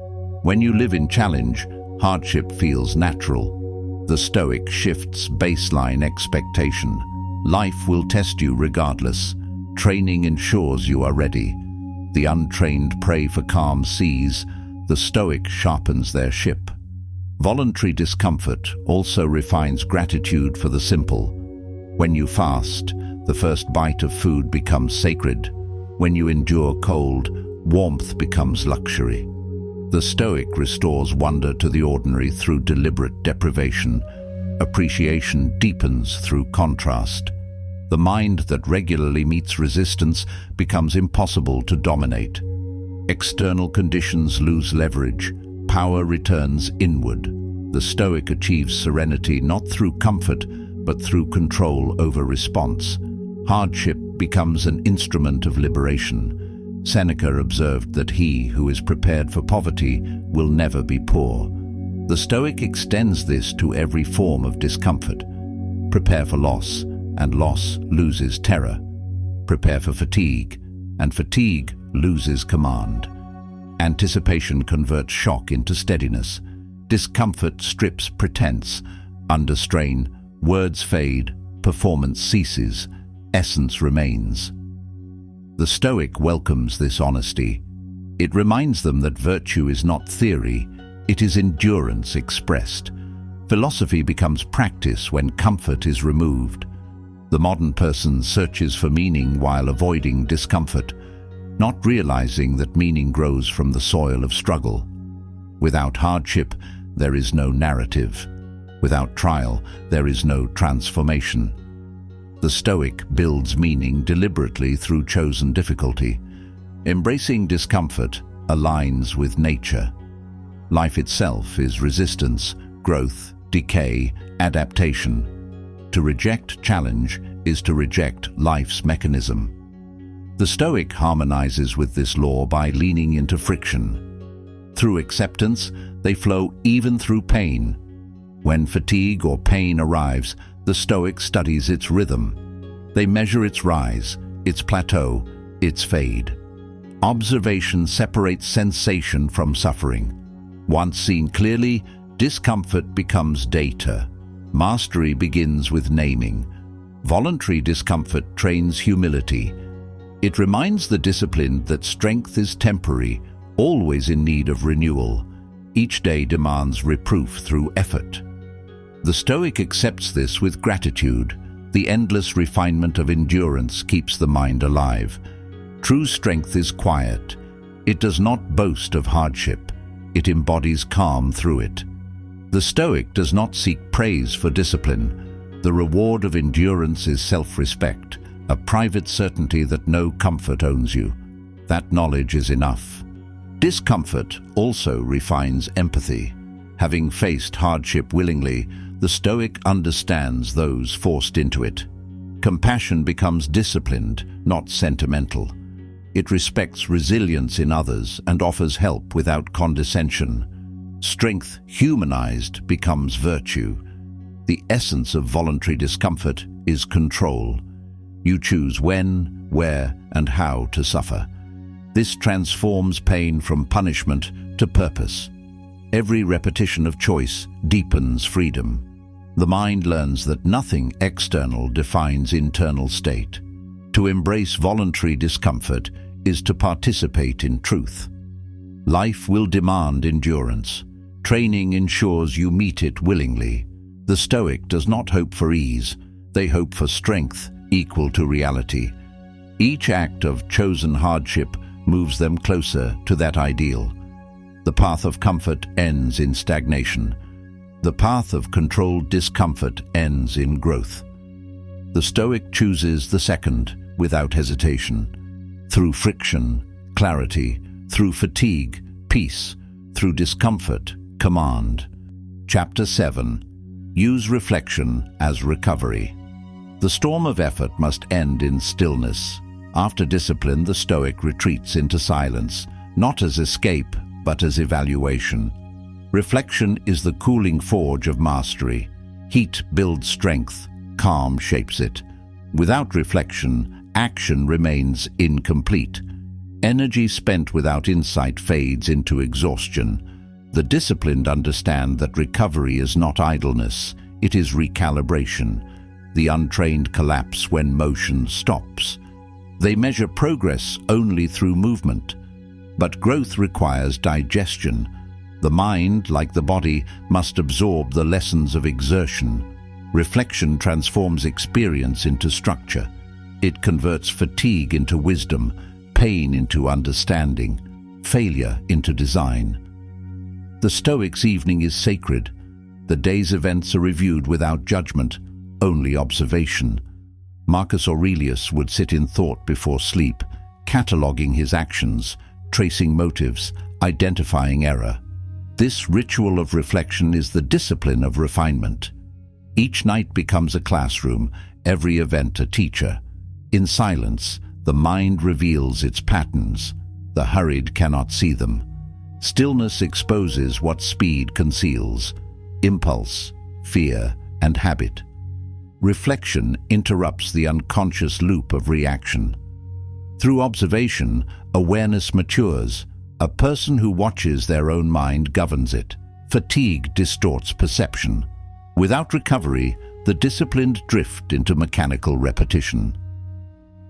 When you live in challenge, hardship feels natural. The Stoic shifts baseline expectation. Life will test you regardless. Training ensures you are ready. The untrained pray for calm seas. The Stoic sharpens their ship. Voluntary discomfort also refines gratitude for the simple. When you fast, the first bite of food becomes sacred. When you endure cold, warmth becomes luxury. The Stoic restores wonder to the ordinary through deliberate deprivation. Appreciation deepens through contrast. The mind that regularly meets resistance becomes impossible to dominate. External conditions lose leverage. Power returns inward. The Stoic achieves serenity not through comfort, but through control over response. Hardship becomes an instrument of liberation. Seneca observed that he who is prepared for poverty will never be poor. The Stoic extends this to every form of discomfort. Prepare for loss, and loss loses terror. Prepare for fatigue, and fatigue loses command. Anticipation converts shock into steadiness. Discomfort strips pretense. Under strain, words fade, performance ceases, essence remains. The Stoic welcomes this honesty. It reminds them that virtue is not theory, it is endurance expressed. Philosophy becomes practice when comfort is removed. The modern person searches for meaning while avoiding discomfort, not realizing that meaning grows from the soil of struggle. Without hardship, there is no narrative. Without trial, there is no transformation. The Stoic builds meaning deliberately through chosen difficulty. Embracing discomfort aligns with nature. Life itself is resistance, growth, decay, adaptation. To reject challenge is to reject life's mechanism. The Stoic harmonizes with this law by leaning into friction. Through acceptance, they flow even through pain. When fatigue or pain arrives, the Stoic studies its rhythm. They measure its rise, its plateau, its fade. Observation separates sensation from suffering. Once seen clearly, discomfort becomes data. Mastery begins with naming. Voluntary discomfort trains humility. It reminds the disciplined that strength is temporary, always in need of renewal. Each day demands reproof through effort. The Stoic accepts this with gratitude. The endless refinement of endurance keeps the mind alive. True strength is quiet. It does not boast of hardship. It embodies calm through it. The Stoic does not seek praise for discipline. The reward of endurance is self-respect, a private certainty that no comfort owns you. That knowledge is enough. Discomfort also refines empathy. Having faced hardship willingly, the Stoic understands those forced into it. Compassion becomes disciplined, not sentimental. It respects resilience in others and offers help without condescension. Strength humanized becomes virtue. The essence of voluntary discomfort is control. You choose when, where, and how to suffer. This transforms pain from punishment to purpose. Every repetition of choice deepens freedom. The mind learns that nothing external defines internal state. To embrace voluntary discomfort is to participate in truth. Life will demand endurance. Training ensures you meet it willingly. The Stoic does not hope for ease. They hope for strength equal to reality. Each act of chosen hardship moves them closer to that ideal. The path of comfort ends in stagnation. The path of controlled discomfort ends in growth. The Stoic chooses the second without hesitation. Through friction, clarity; through fatigue, peace; through discomfort, command. Chapter 7. Use reflection as recovery. The storm of effort must end in stillness. After discipline, the Stoic retreats into silence, not as escape, but as evaluation. Reflection is the cooling forge of mastery. Heat builds strength, calm shapes it. Without reflection, action remains incomplete. Energy spent without insight fades into exhaustion. The disciplined understand that recovery is not idleness, it is recalibration. The untrained collapse when motion stops. They measure progress only through movement. But growth requires digestion. The mind, like the body, must absorb the lessons of exertion. Reflection transforms experience into structure. It converts fatigue into wisdom, pain into understanding, failure into design. The Stoic's evening is sacred. The day's events are reviewed without judgment, only observation. Marcus Aurelius would sit in thought before sleep, cataloguing his actions, tracing motives, identifying error. This ritual of reflection is the discipline of refinement. Each night becomes a classroom, every event a teacher. In silence, the mind reveals its patterns. The hurried cannot see them. Stillness exposes what speed conceals: impulse, fear, and habit. Reflection interrupts the unconscious loop of reaction. Through observation, awareness matures. A person who watches their own mind governs it. Fatigue distorts perception. Without recovery, the disciplined drift into mechanical repetition.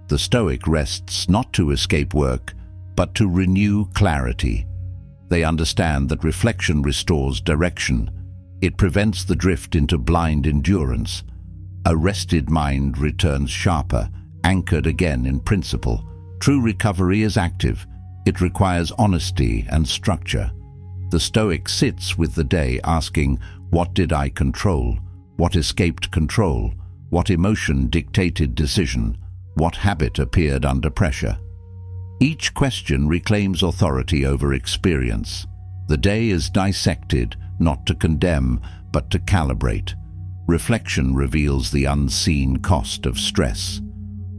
The Stoic rests not to escape work, but to renew clarity. They understand that reflection restores direction. It prevents the drift into blind endurance. A rested mind returns sharper, anchored again in principle. True recovery is active. It requires honesty and structure. The Stoic sits with the day asking, what did I control? What escaped control? What emotion dictated decision? What habit appeared under pressure? Each question reclaims authority over experience. The day is dissected, not to condemn, but to calibrate. Reflection reveals the unseen cost of stress.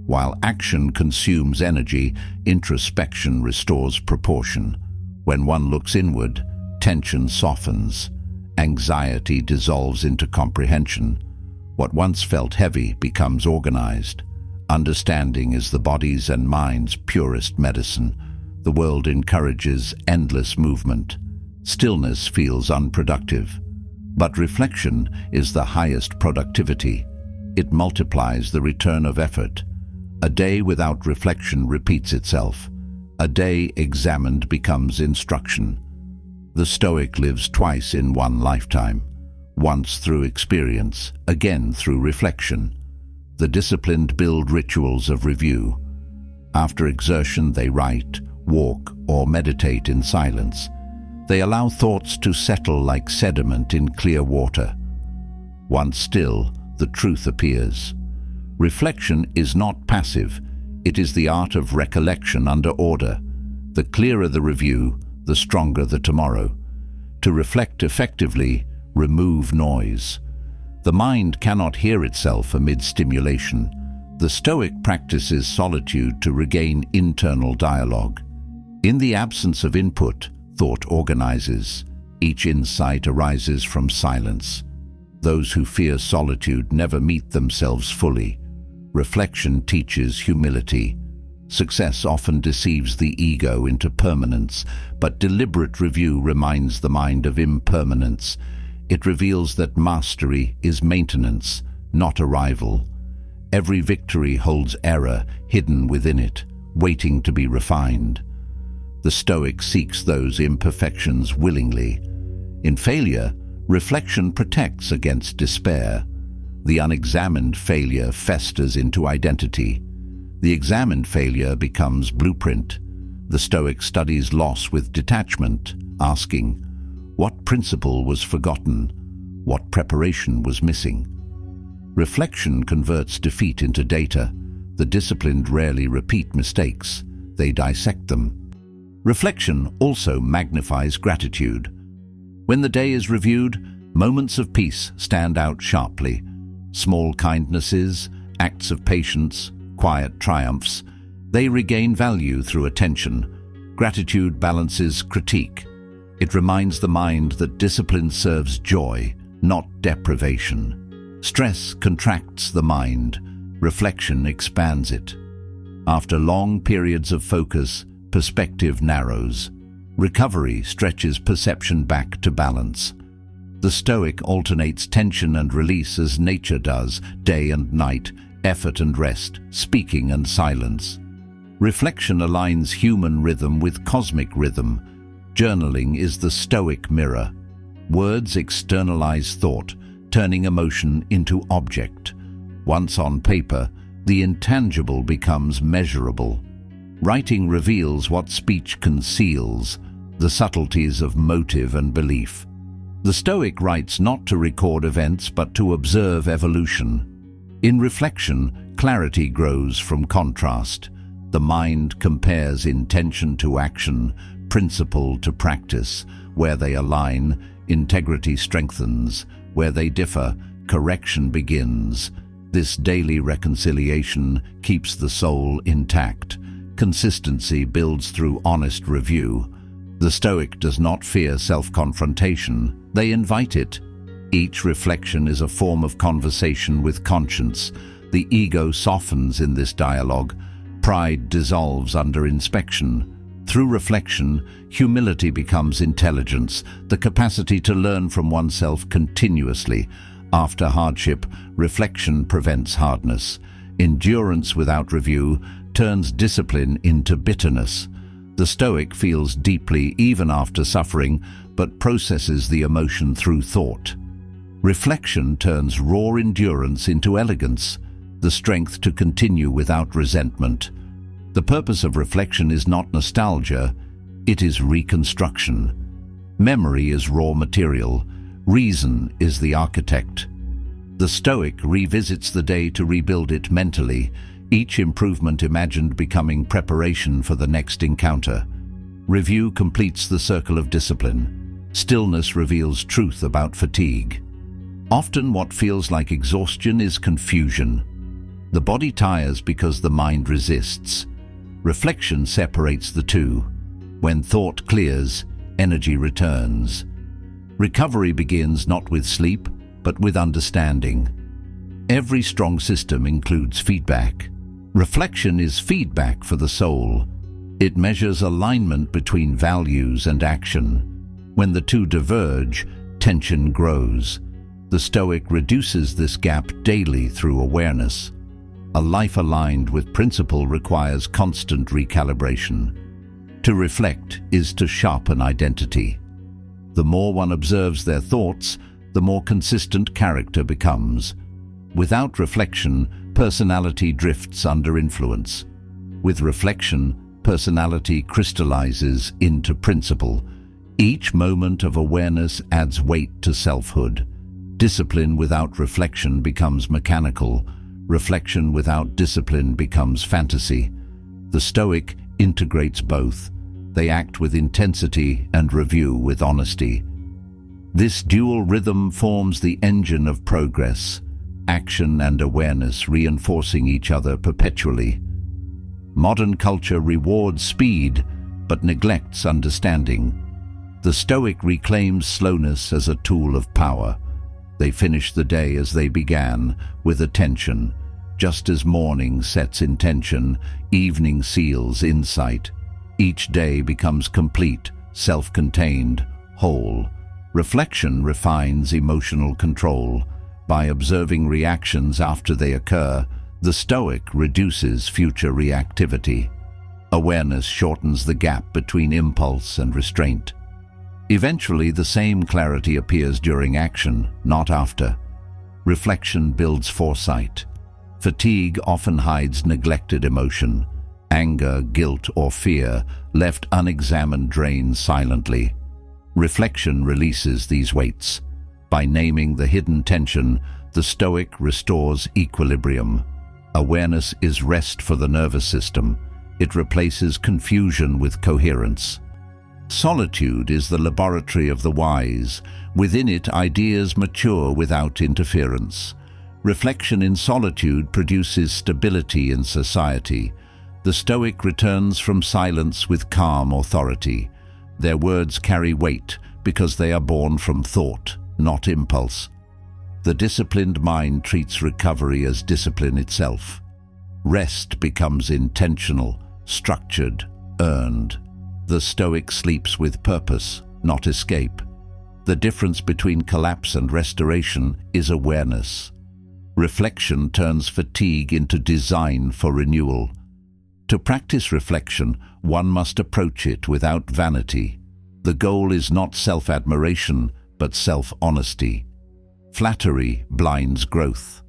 While action consumes energy, introspection restores proportion. When one looks inward, tension softens. Anxiety dissolves into comprehension. What once felt heavy becomes organized. Understanding is the body's and mind's purest medicine. The world encourages endless movement. Stillness feels unproductive. But reflection is the highest productivity. It multiplies the return of effort. A day without reflection repeats itself. A day examined becomes instruction. The Stoic lives twice in one lifetime. Once through experience, again through reflection. The disciplined build rituals of review. After exertion they write, walk, or meditate in silence. They allow thoughts to settle like sediment in clear water. Once still, the truth appears. Reflection is not passive. It is the art of recollection under order. The clearer the review, the stronger the tomorrow. To reflect effectively, remove noise. The mind cannot hear itself amid stimulation. The Stoic practices solitude to regain internal dialogue. In the absence of input, thought organizes. Each insight arises from silence. Those who fear solitude never meet themselves fully. Reflection teaches humility. Success often deceives the ego into permanence, but deliberate review reminds the mind of impermanence. It reveals that mastery is maintenance, not arrival. Every victory holds error hidden within it, waiting to be refined. The Stoic seeks those imperfections willingly. In failure, reflection protects against despair. The unexamined failure festers into identity. The examined failure becomes blueprint. The Stoic studies loss with detachment, asking, what principle was forgotten? What preparation was missing? Reflection converts defeat into data. The disciplined rarely repeat mistakes. They dissect them. Reflection also magnifies gratitude. When the day is reviewed, moments of peace stand out sharply. Small kindnesses, acts of patience, quiet triumphs, they regain value through attention. Gratitude balances critique. It reminds the mind that discipline serves joy, not deprivation. Stress contracts the mind. Reflection expands it. After long periods of focus, perspective narrows. Recovery stretches perception back to balance. The Stoic alternates tension and release as nature does, day and night, effort and rest, speaking and silence. Reflection aligns human rhythm with cosmic rhythm. Journaling is the Stoic mirror. Words externalize thought, turning emotion into object. Once on paper, the intangible becomes measurable. Writing reveals what speech conceals, the subtleties of motive and belief. The Stoic writes not to record events but to observe evolution. In reflection, clarity grows from contrast. The mind compares intention to action, principle to practice. Where they align, integrity strengthens. Where they differ, correction begins. This daily reconciliation keeps the soul intact. Consistency builds through honest review. The Stoic does not fear self-confrontation. They invite it. Each reflection is a form of conversation with conscience. The ego softens in this dialogue. Pride dissolves under inspection. Through reflection, humility becomes intelligence, the capacity to learn from oneself continuously. After hardship, reflection prevents hardness. Endurance without review turns discipline into bitterness. The Stoic feels deeply even after suffering, but processes the emotion through thought. Reflection turns raw endurance into elegance, the strength to continue without resentment. The purpose of reflection is not nostalgia, it is reconstruction. Memory is raw material, reason is the architect. The Stoic revisits the day to rebuild it mentally, each improvement imagined becoming preparation for the next encounter. Review completes the circle of discipline. Stillness reveals truth about fatigue. Often what feels like exhaustion is confusion. The body tires because the mind resists. Reflection separates the two. When thought clears, energy returns. Recovery begins not with sleep, but with understanding. Every strong system includes feedback. Reflection is feedback for the soul. It measures alignment between values and action. When the two diverge, tension grows. The Stoic reduces this gap daily through awareness. A life aligned with principle requires constant recalibration. To reflect is to sharpen identity. The more one observes their thoughts, the more consistent character becomes. Without reflection, personality drifts under influence. With reflection, personality crystallizes into principle. Each moment of awareness adds weight to selfhood. Discipline without reflection becomes mechanical. Reflection without discipline becomes fantasy. The Stoic integrates both. They act with intensity and review with honesty. This dual rhythm forms the engine of progress, action and awareness reinforcing each other perpetually. Modern culture rewards speed, but neglects understanding. The Stoic reclaims slowness as a tool of power. They finish the day as they began, with attention. Just as morning sets intention, evening seals insight. Each day becomes complete, self-contained, whole. Reflection refines emotional control. By observing reactions after they occur, the Stoic reduces future reactivity. Awareness shortens the gap between impulse and restraint. Eventually, the same clarity appears during action, not after. Reflection builds foresight. Fatigue often hides neglected emotion. Anger, guilt, or fear, left unexamined, drain silently. Reflection releases these weights. By naming the hidden tension, the Stoic restores equilibrium. Awareness is rest for the nervous system. It replaces confusion with coherence. Solitude is the laboratory of the wise. Within it, ideas mature without interference. Reflection in solitude produces stability in society. The Stoic returns from silence with calm authority. Their words carry weight because they are born from thought, not impulse. The disciplined mind treats recovery as discipline itself. Rest becomes intentional, structured, earned. The Stoic sleeps with purpose, not escape. The difference between collapse and restoration is awareness. Reflection turns fatigue into design for renewal. To practice reflection, one must approach it without vanity. The goal is not self-admiration, but self-honesty. Flattery blinds growth.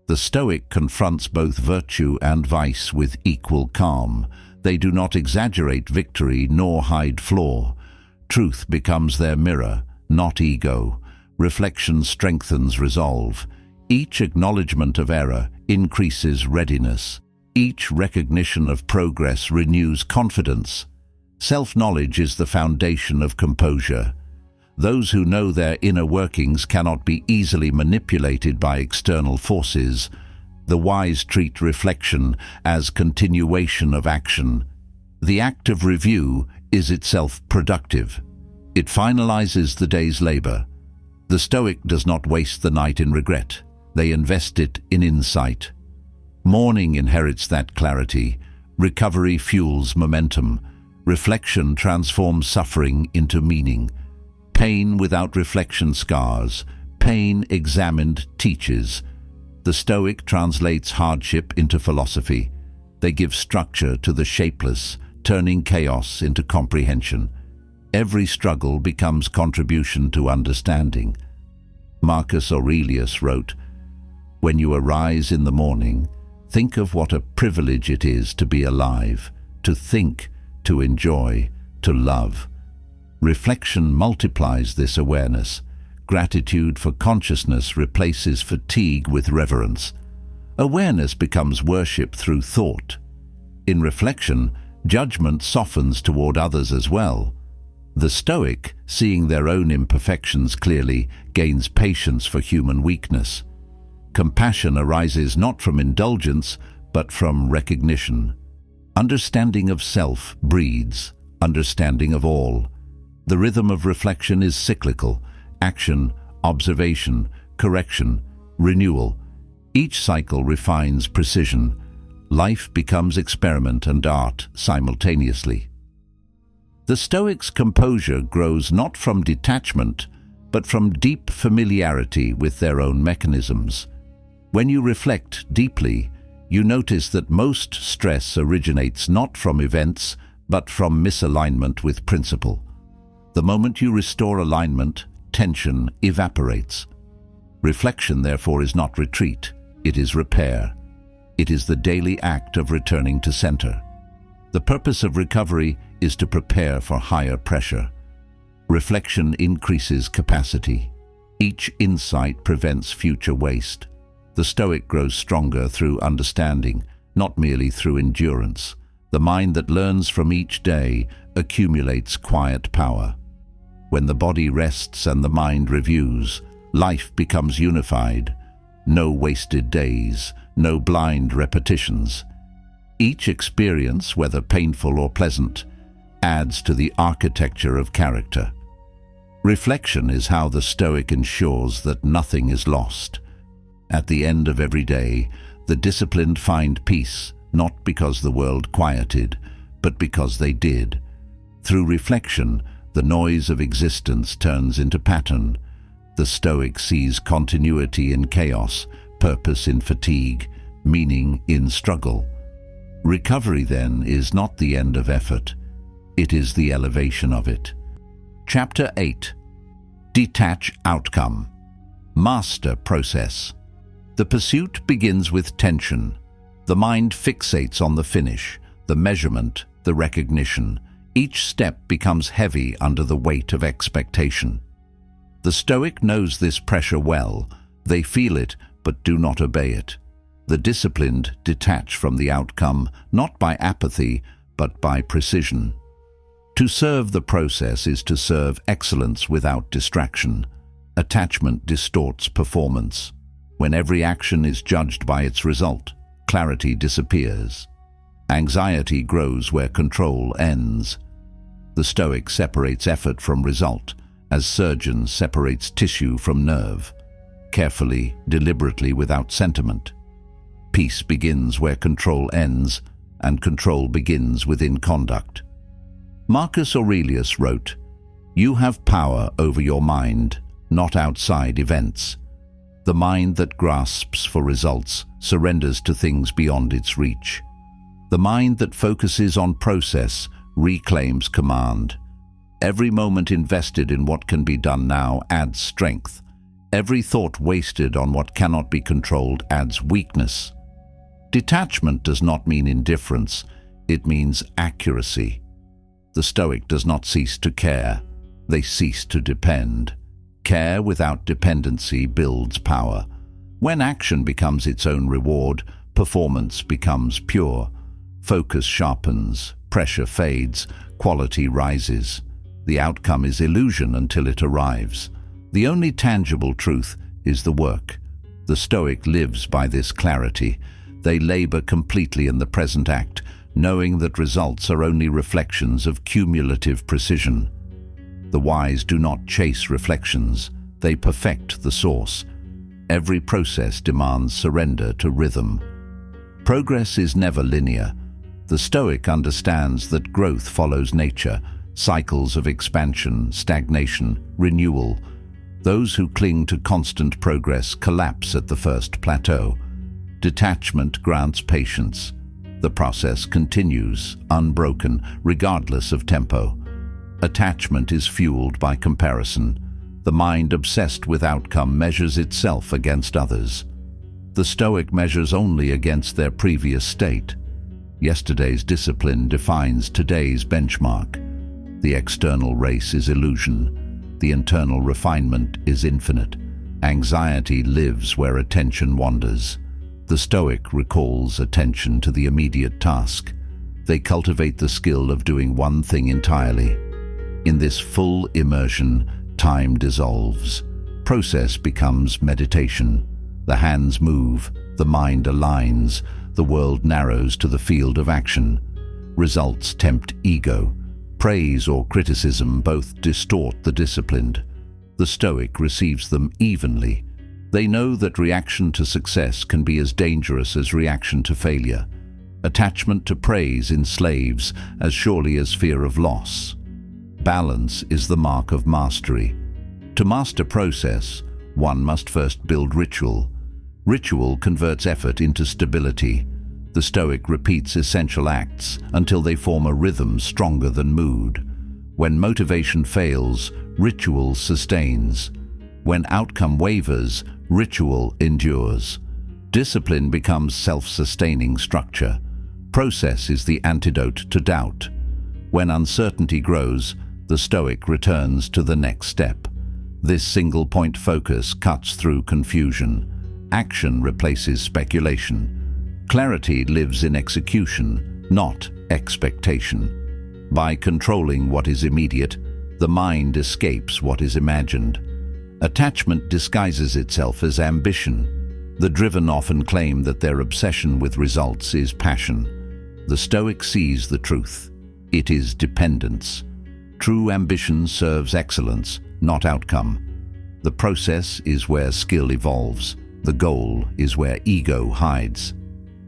The Stoic confronts both virtue and vice with equal calm. They do not exaggerate victory nor hide flaw. Truth becomes their mirror, not ego. Reflection strengthens resolve. Each acknowledgement of error increases readiness. Each recognition of progress renews confidence. Self-knowledge is the foundation of composure. Those who know their inner workings cannot be easily manipulated by external forces. The wise treat reflection as continuation of action. The act of review is itself productive. It finalizes the day's labor. The Stoic does not waste the night in regret. They invest it in insight. Mourning inherits that clarity. Recovery fuels momentum. Reflection transforms suffering into meaning. Pain without reflection scars. Pain examined teaches. The Stoic translates hardship into philosophy. They give structure to the shapeless, turning chaos into comprehension. Every struggle becomes contribution to understanding. Marcus Aurelius wrote, "When you arise in the morning, think of what a privilege it is to be alive, to think, to enjoy, to love." Reflection multiplies this awareness. Gratitude for consciousness replaces fatigue with reverence. Awareness becomes worship through thought. In reflection, judgment softens toward others as well. The Stoic, seeing their own imperfections clearly, gains patience for human weakness. Compassion arises not from indulgence, but from recognition. Understanding of self breeds understanding of all. The rhythm of reflection is cyclical: action, observation, correction, renewal. Each cycle refines precision. Life becomes experiment and art simultaneously. The Stoics' composure grows not from detachment, but from deep familiarity with their own mechanisms. When you reflect deeply, you notice that most stress originates not from events, but from misalignment with principle. The moment you restore alignment, tension evaporates. Reflection, therefore, is not retreat, it is repair. It is the daily act of returning to center. The purpose of recovery is to prepare for higher pressure. Reflection increases capacity. Each insight prevents future waste. The Stoic grows stronger through understanding, not merely through endurance. The mind that learns from each day accumulates quiet power. When the body rests and the mind reviews, life becomes unified. No wasted days, no blind repetitions. Each experience, whether painful or pleasant, adds to the architecture of character. Reflection is how the Stoic ensures that nothing is lost. At the end of every day, the disciplined find peace, not because the world quieted, but because they did. Through reflection, the noise of existence turns into pattern. The Stoic sees continuity in chaos, purpose in fatigue, meaning in struggle. Recovery, then, is not the end of effort. It is the elevation of it. Chapter 8. Detach outcome. Master process. The pursuit begins with tension. The mind fixates on the finish, the measurement, the recognition. Each step becomes heavy under the weight of expectation. The Stoic knows this pressure well. They feel it, but do not obey it. The disciplined detach from the outcome, not by apathy, but by precision. To serve the process is to serve excellence without distraction. Attachment distorts performance. When every action is judged by its result, clarity disappears. Anxiety grows where control ends. The Stoic separates effort from result, as surgeon separates tissue from nerve. Carefully, deliberately, without sentiment. Peace begins where control ends, and control begins within conduct. Marcus Aurelius wrote, "You have power over your mind, not outside events." The mind that grasps for results surrenders to things beyond its reach. The mind that focuses on process reclaims command. Every moment invested in what can be done now adds strength. Every thought wasted on what cannot be controlled adds weakness. Detachment does not mean indifference, it means accuracy. The Stoic does not cease to care, they cease to depend. Care without dependency builds power. When action becomes its own reward, performance becomes pure. Focus sharpens, pressure fades, quality rises. The outcome is illusion until it arrives. The only tangible truth is the work. The Stoic lives by this clarity. They labor completely in the present act, knowing that results are only reflections of cumulative precision. The wise do not chase reflections, they perfect the source. Every process demands surrender to rhythm. Progress is never linear. The Stoic understands that growth follows nature, cycles of expansion, stagnation, renewal. Those who cling to constant progress collapse at the first plateau. Detachment grants patience. The process continues, unbroken, regardless of tempo. Attachment is fueled by comparison. The mind obsessed with outcome measures itself against others. The Stoic measures only against their previous state. Yesterday's discipline defines today's benchmark. The external race is illusion. The internal refinement is infinite. Anxiety lives where attention wanders. The Stoic recalls attention to the immediate task. They cultivate the skill of doing one thing entirely. In this full immersion, time dissolves. Process becomes meditation. The hands move, the mind aligns, the world narrows to the field of action. Results tempt ego. Praise or criticism both distort the disciplined. The Stoic receives them evenly. They know that reaction to success can be as dangerous as reaction to failure. Attachment to praise enslaves as surely as fear of loss. Balance is the mark of mastery. To master process, one must first build ritual. Ritual converts effort into stability. The Stoic repeats essential acts until they form a rhythm stronger than mood. When motivation fails, ritual sustains. When outcome wavers, ritual endures. Discipline becomes self-sustaining structure. Process is the antidote to doubt. When uncertainty grows, the Stoic returns to the next step. This single-point focus cuts through confusion. Action replaces speculation. Clarity lives in execution, not expectation. By controlling what is immediate, the mind escapes what is imagined. Attachment disguises itself as ambition. The driven often claim that their obsession with results is passion. The Stoic sees the truth. It is dependence. True ambition serves excellence, not outcome. The process is where skill evolves. The goal is where ego hides.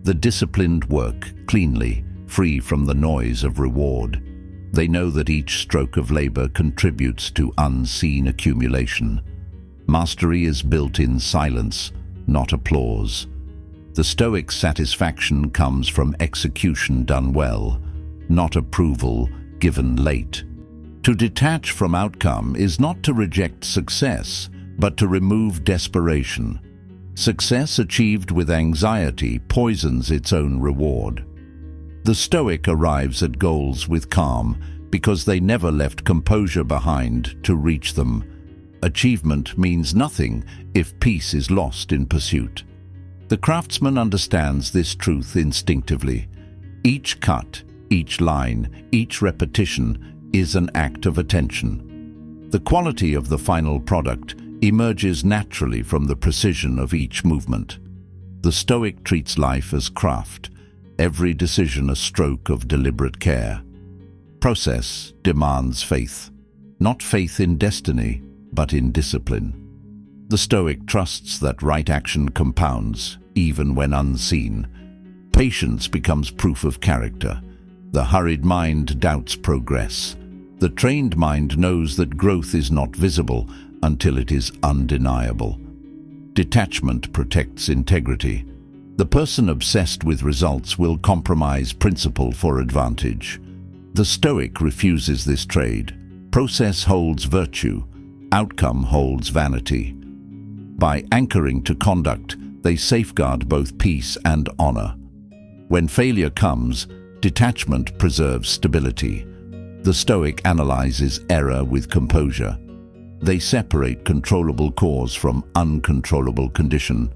The disciplined work cleanly, free from the noise of reward. They know that each stroke of labor contributes to unseen accumulation. Mastery is built in silence, not applause. The Stoic satisfaction comes from execution done well, not approval given late. To detach from outcome is not to reject success, but to remove desperation. Success achieved with anxiety poisons its own reward. The Stoic arrives at goals with calm because they never left composure behind to reach them. Achievement means nothing if peace is lost in pursuit. The craftsman understands this truth instinctively. Each cut, each line, each repetition is an act of attention. The quality of the final product emerges naturally from the precision of each movement. The Stoic treats life as craft, every decision a stroke of deliberate care. Process demands faith, not faith in destiny, but in discipline. The Stoic trusts that right action compounds, even when unseen. Patience becomes proof of character. The hurried mind doubts progress. The trained mind knows that growth is not visible until it is undeniable. Detachment protects integrity. The person obsessed with results will compromise principle for advantage. The Stoic refuses this trade. Process holds virtue. Outcome holds vanity. By anchoring to conduct, they safeguard both peace and honor. When failure comes, detachment preserves stability. The Stoic analyzes error with composure. They separate controllable cause from uncontrollable condition.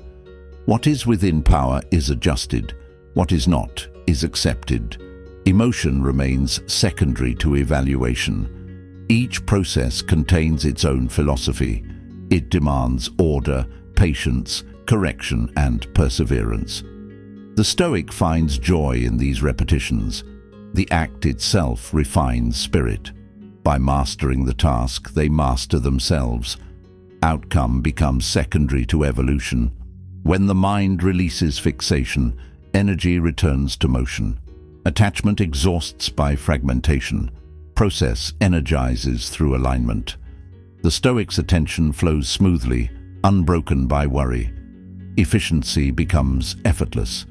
What is within power is adjusted. What is not is accepted. Emotion remains secondary to evaluation. Each process contains its own philosophy. It demands order, patience, correction, and perseverance. The Stoic finds joy in these repetitions. The act itself refines spirit. By mastering the task, they master themselves. Outcome becomes secondary to evolution. When the mind releases fixation, energy returns to motion. Attachment exhausts by fragmentation. Process energizes through alignment. The Stoic's attention flows smoothly, unbroken by worry. Efficiency becomes effortless.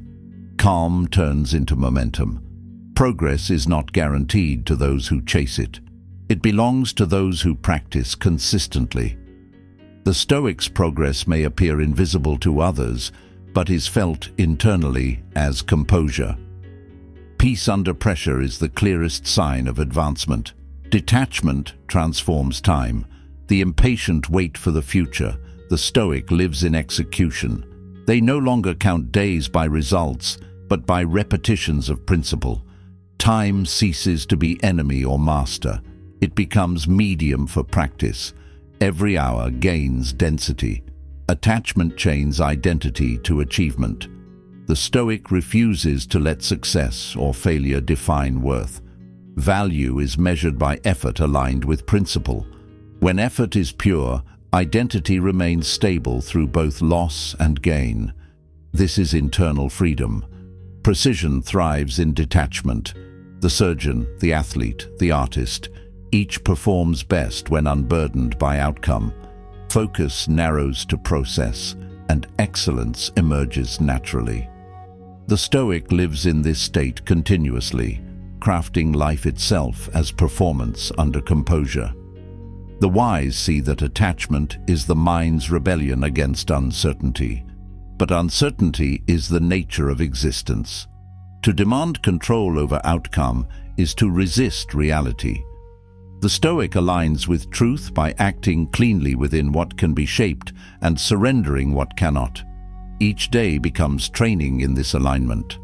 Calm turns into momentum. Progress is not guaranteed to those who chase it. It belongs to those who practice consistently. The Stoics' progress may appear invisible to others, but is felt internally as composure. Peace under pressure is the clearest sign of advancement. Detachment transforms time. The impatient wait for the future. The Stoic lives in execution. They no longer count days by results, but by repetitions of principle. Time ceases to be enemy or master. It becomes medium for practice. Every hour gains density. Attachment chains identity to achievement. The Stoic refuses to let success or failure define worth. Value is measured by effort aligned with principle. When effort is pure, identity remains stable through both loss and gain. This is internal freedom. Precision thrives in detachment. The surgeon, the athlete, the artist, each performs best when unburdened by outcome. Focus narrows to process, and excellence emerges naturally. The Stoic lives in this state continuously, crafting life itself as performance under composure. The wise see that attachment is the mind's rebellion against uncertainty. But uncertainty is the nature of existence. To demand control over outcome is to resist reality. The Stoic aligns with truth by acting cleanly within what can be shaped and surrendering what cannot. Each day becomes training in this alignment.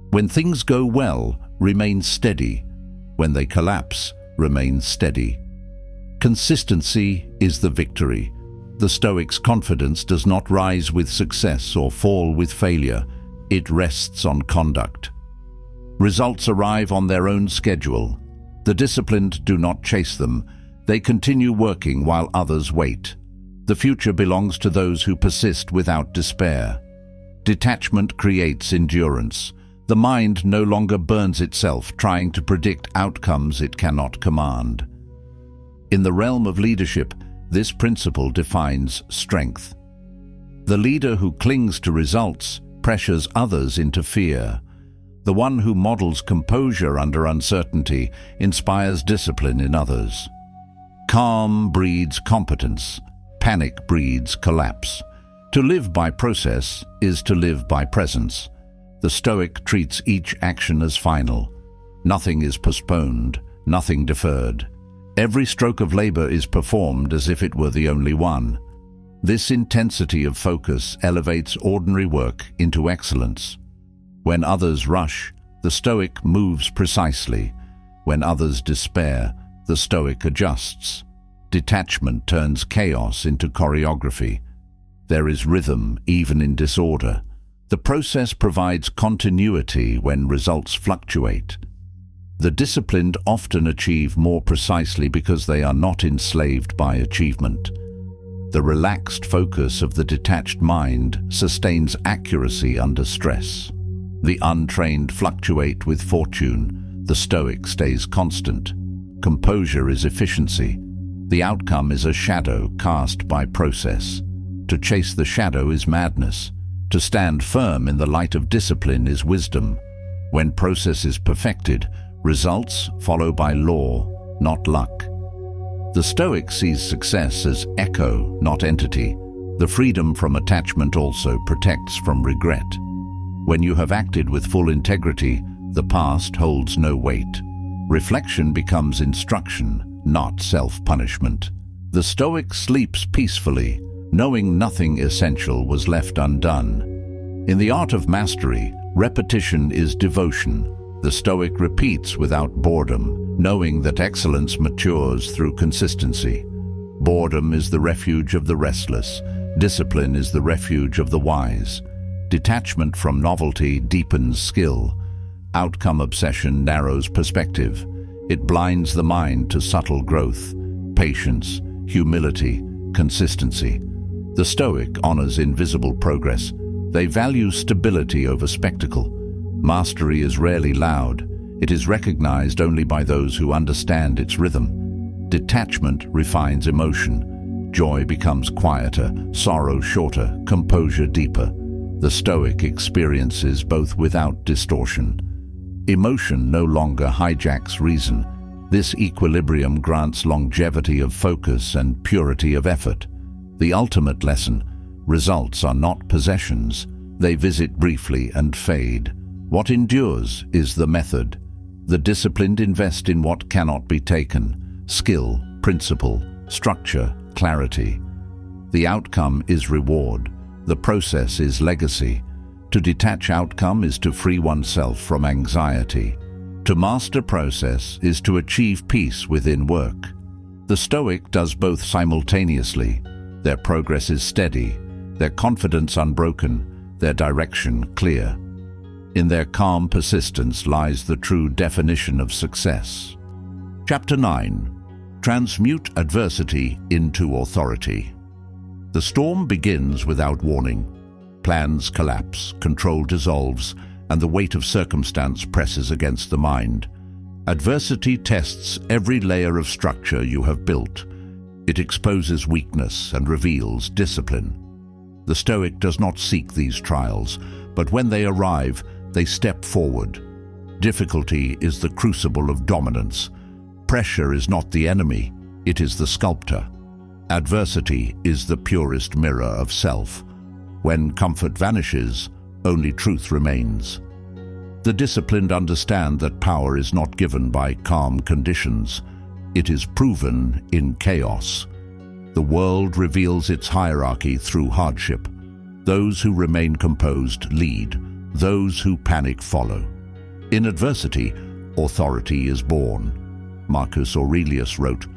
When things go well, remain steady. When they collapse, remain steady. Consistency is the victory. The Stoic's confidence does not rise with success or fall with failure. It rests on conduct. Results arrive on their own schedule. The disciplined do not chase them. They continue working while others wait. The future belongs to those who persist without despair. Detachment creates endurance. The mind no longer burns itself trying to predict outcomes it cannot command. In the realm of leadership, this principle defines strength. The leader who clings to results pressures others into fear. The one who models composure under uncertainty inspires discipline in others. Calm breeds competence. Panic breeds collapse. To live by process is to live by presence. The Stoic treats each action as final. Nothing is postponed, nothing deferred. Every stroke of labor is performed as if it were the only one. This intensity of focus elevates ordinary work into excellence. When others rush, the Stoic moves precisely. When others despair, the Stoic adjusts. Detachment turns chaos into choreography. There is rhythm even in disorder. The process provides continuity when results fluctuate. The disciplined often achieve more precisely because they are not enslaved by achievement. The relaxed focus of the detached mind sustains accuracy under stress. The untrained fluctuate with fortune. The Stoic stays constant. Composure is efficiency. The outcome is a shadow cast by process. To chase the shadow is madness. To stand firm in the light of discipline is wisdom. When process is perfected, results follow by law, not luck. The Stoic sees success as echo, not entity. The freedom from attachment also protects from regret. When you have acted with full integrity, the past holds no weight. Reflection becomes instruction, not self-punishment. The Stoic sleeps peacefully, knowing nothing essential was left undone. In the art of mastery, repetition is devotion. The Stoic repeats without boredom, knowing that excellence matures through consistency. Boredom is the refuge of the restless. Discipline is the refuge of the wise. Detachment from novelty deepens skill. Outcome obsession narrows perspective. It blinds the mind to subtle growth, patience, humility, consistency. The Stoic honors invisible progress. They value stability over spectacle. Mastery is rarely loud. It is recognized only by those who understand its rhythm. Detachment refines emotion. Joy becomes quieter, sorrow shorter, composure deeper. The Stoic experiences both without distortion. Emotion no longer hijacks reason. This equilibrium grants longevity of focus and purity of effort. The ultimate lesson: results are not possessions. They visit briefly and fade. What endures is the method. The disciplined invest in what cannot be taken: skill, principle, structure, clarity. The outcome is reward. The process is legacy. To detach outcome is to free oneself from anxiety. To master process is to achieve peace within work. The Stoic does both simultaneously. Their progress is steady, their confidence unbroken, their direction clear. In their calm persistence lies the true definition of success. Chapter 9. Transmute adversity into authority. The storm begins without warning. Plans collapse, control dissolves, and the weight of circumstance presses against the mind. Adversity tests every layer of structure you have built. It exposes weakness and reveals discipline. The Stoic does not seek these trials, but when they arrive, they step forward. Difficulty is the crucible of dominance. Pressure is not the enemy, it is the sculptor. Adversity is the purest mirror of self. When comfort vanishes, only truth remains. The disciplined understand that power is not given by calm conditions. It is proven in chaos. The world reveals its hierarchy through hardship. Those who remain composed lead. Those who panic follow. In adversity, authority is born. Marcus Aurelius wrote,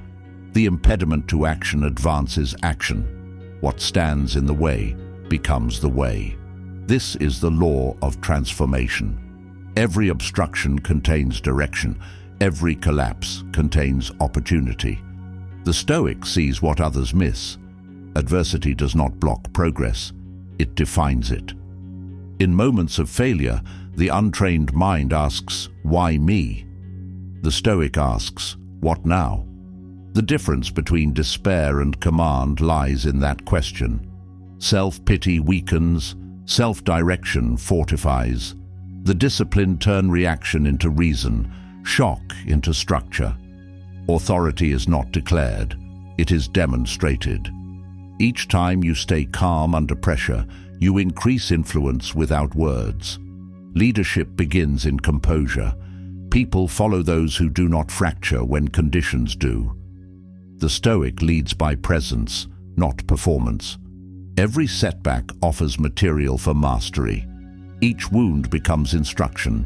"The impediment to action advances action. What stands in the way becomes the way." This is the law of transformation. Every obstruction contains direction. Every collapse contains opportunity. The Stoic sees what others miss. Adversity does not block progress. It defines it. In moments of failure, the untrained mind asks, "Why me?" The Stoic asks, "What now?" The difference between despair and command lies in that question. Self-pity weakens, self-direction fortifies. The disciplined turn reaction into reason, shock into structure. Authority is not declared, it is demonstrated. Each time you stay calm under pressure, you increase influence without words. Leadership begins in composure. People follow those who do not fracture when conditions do. The Stoic leads by presence, not performance. Every setback offers material for mastery. Each wound becomes instruction.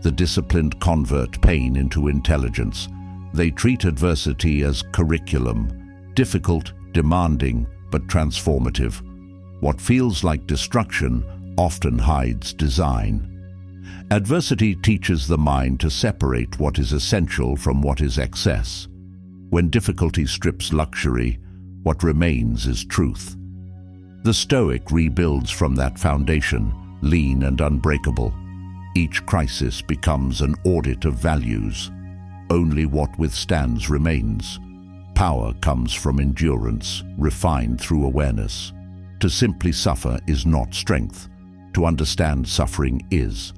The disciplined convert pain into intelligence. They treat adversity as curriculum, difficult, demanding, but transformative. What feels like destruction often hides design. Adversity teaches the mind to separate what is essential from what is excess. When difficulty strips luxury, what remains is truth. The Stoic rebuilds from that foundation, lean and unbreakable. Each crisis becomes an audit of values. Only what withstands remains. Power comes from endurance, refined through awareness. To simply suffer is not strength. To understand suffering is.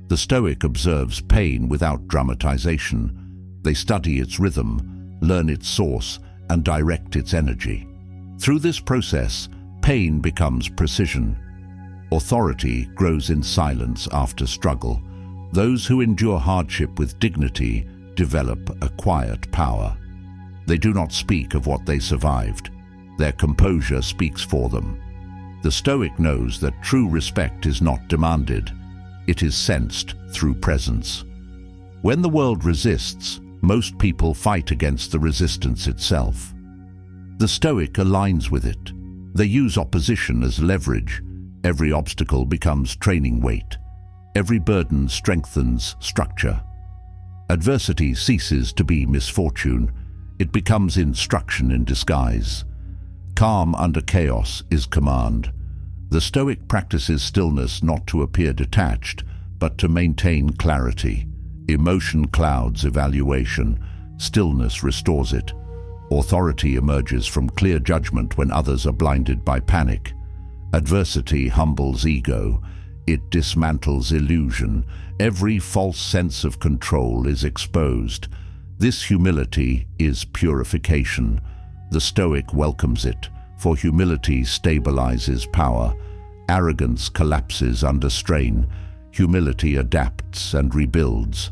The Stoic observes pain without dramatization. They study its rhythm, learn its source, and direct its energy. Through this process, pain becomes precision. Authority grows in silence after struggle. Those who endure hardship with dignity develop a quiet power. They do not speak of what they survived. Their composure speaks for them. The Stoic knows that true respect is not demanded. It is sensed through presence. When the world resists, most people fight against the resistance itself. The Stoic aligns with it. They use opposition as leverage. Every obstacle becomes training weight. Every burden strengthens structure. Adversity ceases to be misfortune. It becomes instruction in disguise. Calm under chaos is command. The Stoic practices stillness not to appear detached, but to maintain clarity. Emotion clouds evaluation. Stillness restores it. Authority emerges from clear judgment when others are blinded by panic. Adversity humbles ego. It dismantles illusion. Every false sense of control is exposed. This humility is purification. The Stoic welcomes it, for humility stabilizes power. Arrogance collapses under strain. Humility adapts and rebuilds.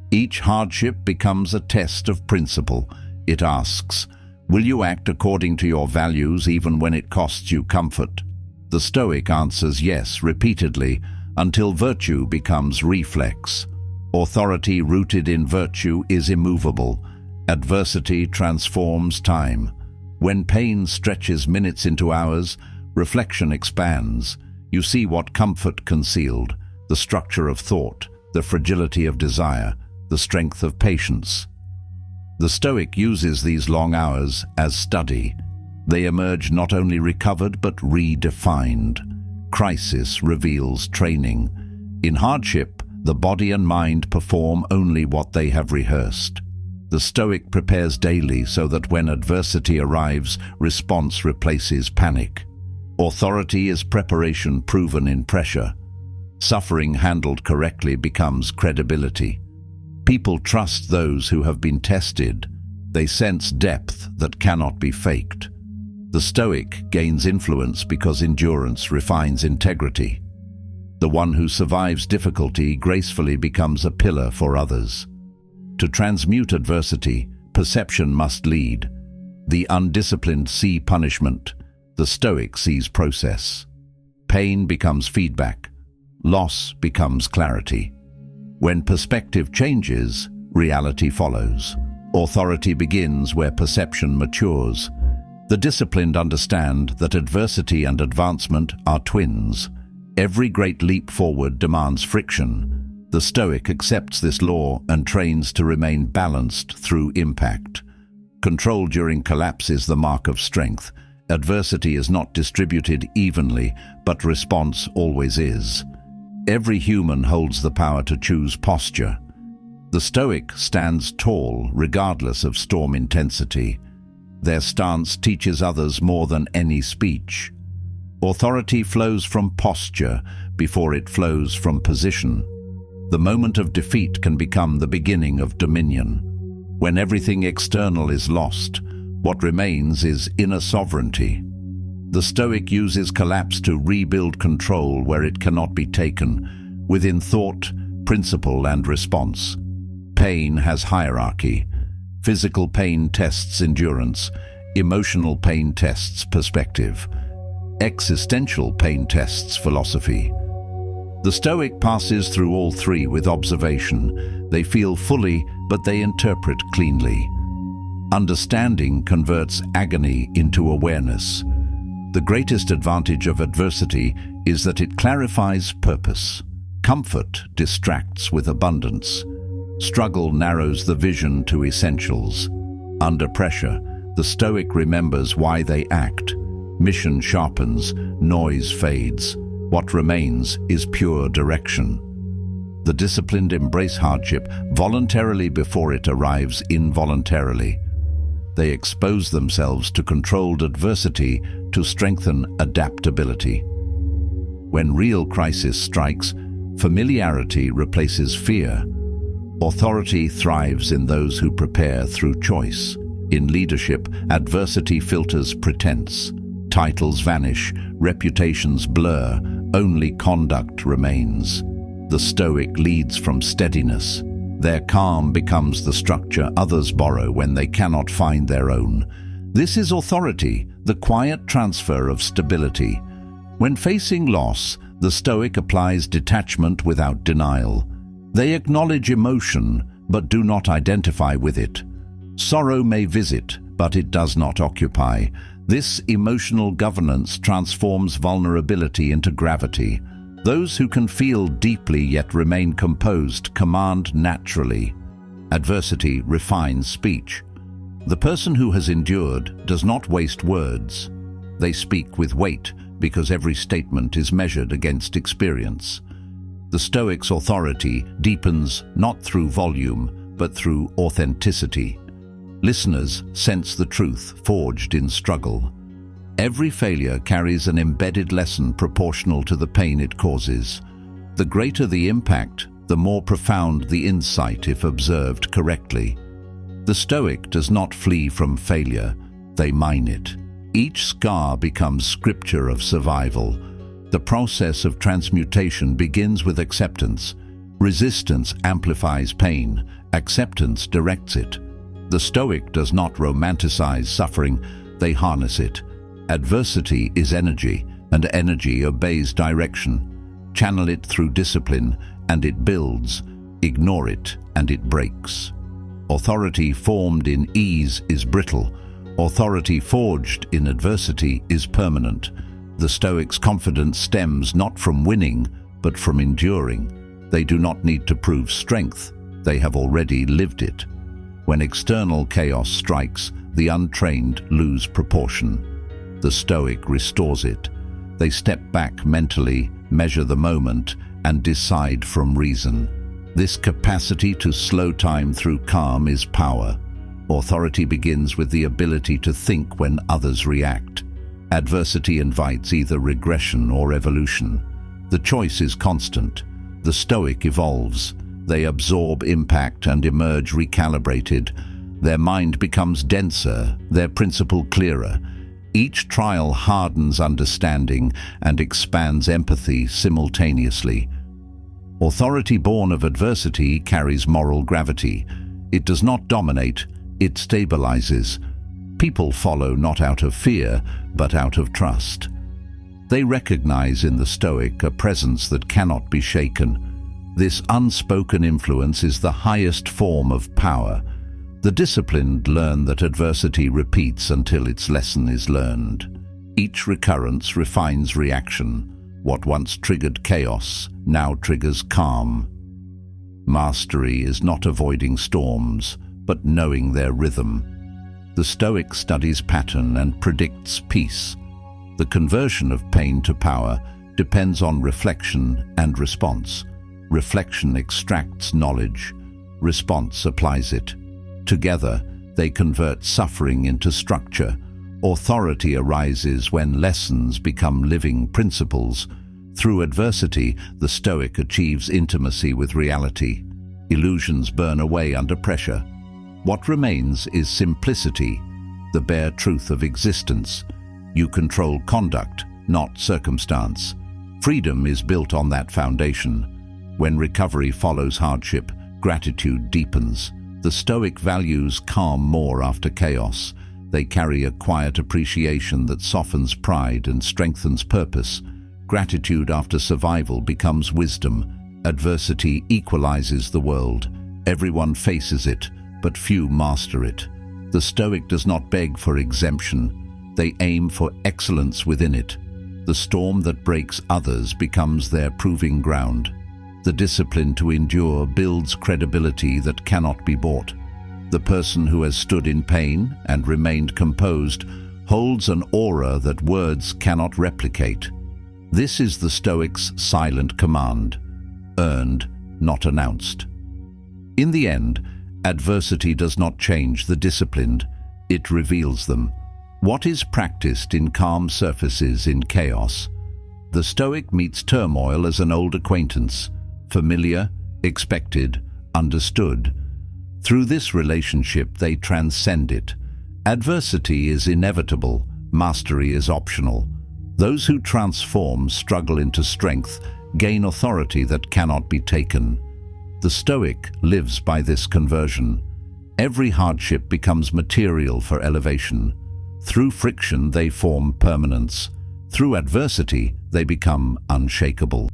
Each hardship becomes a test of principle. It asks, will you act according to your values even when it costs you comfort? The Stoic answers yes repeatedly until virtue becomes reflex. Authority rooted in virtue is immovable. Adversity transforms time. When pain stretches minutes into hours, reflection expands. You see what comfort concealed, the structure of thought, the fragility of desire, the strength of patience. The Stoic uses these long hours as study. They emerge not only recovered but redefined. Crisis reveals training. In hardship, the body and mind perform only what they have rehearsed. The Stoic prepares daily so that when adversity arrives, response replaces panic. Authority is preparation proven in pressure. Suffering handled correctly becomes credibility. People trust those who have been tested. They sense depth that cannot be faked. The Stoic gains influence because endurance refines integrity. The one who survives difficulty gracefully becomes a pillar for others. To transmute adversity, perception must lead. The undisciplined see punishment. The Stoic sees process. Pain becomes feedback. Loss becomes clarity. When perspective changes, reality follows. Authority begins where perception matures. The disciplined understand that adversity and advancement are twins. Every great leap forward demands friction. The Stoic accepts this law and trains to remain balanced through impact. Control during collapse is the mark of strength. Adversity is not distributed evenly, but response always is. Every human holds the power to choose posture. The Stoic stands tall regardless of storm intensity. Their stance teaches others more than any speech. Authority flows from posture before it flows from position. The moment of defeat can become the beginning of dominion. When everything external is lost, what remains is inner sovereignty. The Stoic uses collapse to rebuild control where it cannot be taken, within thought, principle, and response. Pain has hierarchy. Physical pain tests endurance. Emotional pain tests perspective. Existential pain tests philosophy. The Stoic passes through all three with observation. They feel fully, but they interpret cleanly. Understanding converts agony into awareness. The greatest advantage of adversity is that it clarifies purpose. Comfort distracts with abundance. Struggle narrows the vision to essentials. Under pressure, the Stoic remembers why they act. Mission sharpens, noise fades. What remains is pure direction. The disciplined embrace hardship voluntarily before it arrives involuntarily. They expose themselves to controlled adversity to strengthen adaptability. When real crisis strikes, familiarity replaces fear. Authority thrives in those who prepare through choice. In leadership, adversity filters pretense. Titles vanish, reputations blur, only conduct remains. The Stoic leads from steadiness. Their calm becomes the structure others borrow when they cannot find their own. This is authority, the quiet transfer of stability. When facing loss, the Stoic applies detachment without denial. They acknowledge emotion, but do not identify with it. Sorrow may visit, but it does not occupy. This emotional governance transforms vulnerability into gravity. Those who can feel deeply yet remain composed command naturally. Adversity refines speech. The person who has endured does not waste words. They speak with weight because every statement is measured against experience. The Stoic's authority deepens not through volume, but through authenticity. Listeners sense the truth forged in struggle. Every failure carries an embedded lesson proportional to the pain it causes. The greater the impact, the more profound the insight if observed correctly. The Stoic does not flee from failure, they mine it. Each scar becomes scripture of survival. The process of transmutation begins with acceptance. Resistance amplifies pain, acceptance directs it. The Stoic does not romanticize suffering, they harness it. Adversity is energy, and energy obeys direction. Channel it through discipline, and it builds. Ignore it, and it breaks. Authority formed in ease is brittle. Authority forged in adversity is permanent. The Stoics' confidence stems not from winning, but from enduring. They do not need to prove strength, they have already lived it. When external chaos strikes, the untrained lose proportion. The Stoic restores it. They step back mentally, measure the moment, and decide from reason. This capacity to slow time through calm is power. Authority begins with the ability to think when others react. Adversity invites either regression or evolution. The choice is constant. The Stoic evolves. They absorb impact and emerge recalibrated. Their mind becomes denser, their principle clearer. Each trial hardens understanding and expands empathy simultaneously. Authority born of adversity carries moral gravity. It does not dominate, it stabilizes. People follow not out of fear, but out of trust. They recognize in the Stoic a presence that cannot be shaken. This unspoken influence is the highest form of power. The disciplined learn that adversity repeats until its lesson is learned. Each recurrence refines reaction. What once triggered chaos now triggers calm. Mastery is not avoiding storms, but knowing their rhythm. The Stoic studies pattern and predicts peace. The conversion of pain to power depends on reflection and response. Reflection extracts knowledge. Response applies it. Together, they convert suffering into structure. Authority arises when lessons become living principles. Through adversity, the Stoic achieves intimacy with reality. Illusions burn away under pressure. What remains is simplicity, the bare truth of existence. You control conduct, not circumstance. Freedom is built on that foundation. When recovery follows hardship, gratitude deepens. The Stoic values calm more after chaos. They carry a quiet appreciation that softens pride and strengthens purpose. Gratitude after survival becomes wisdom. Adversity equalizes the world. Everyone faces it, but few master it. The Stoic does not beg for exemption. They aim for excellence within it. The storm that breaks others becomes their proving ground. The discipline to endure builds credibility that cannot be bought. The person who has stood in pain and remained composed holds an aura that words cannot replicate. This is the Stoic's silent command, earned, not announced. In the end, adversity does not change the disciplined, it reveals them. What is practiced in calm surfaces in chaos? The Stoic meets turmoil as an old acquaintance, familiar, expected, understood. Through this relationship they transcend it. Adversity is inevitable, mastery is optional. Those who transform struggle into strength, gain authority that cannot be taken. The Stoic lives by this conversion. Every hardship becomes material for elevation. Through friction they form permanence. Through adversity they become unshakable.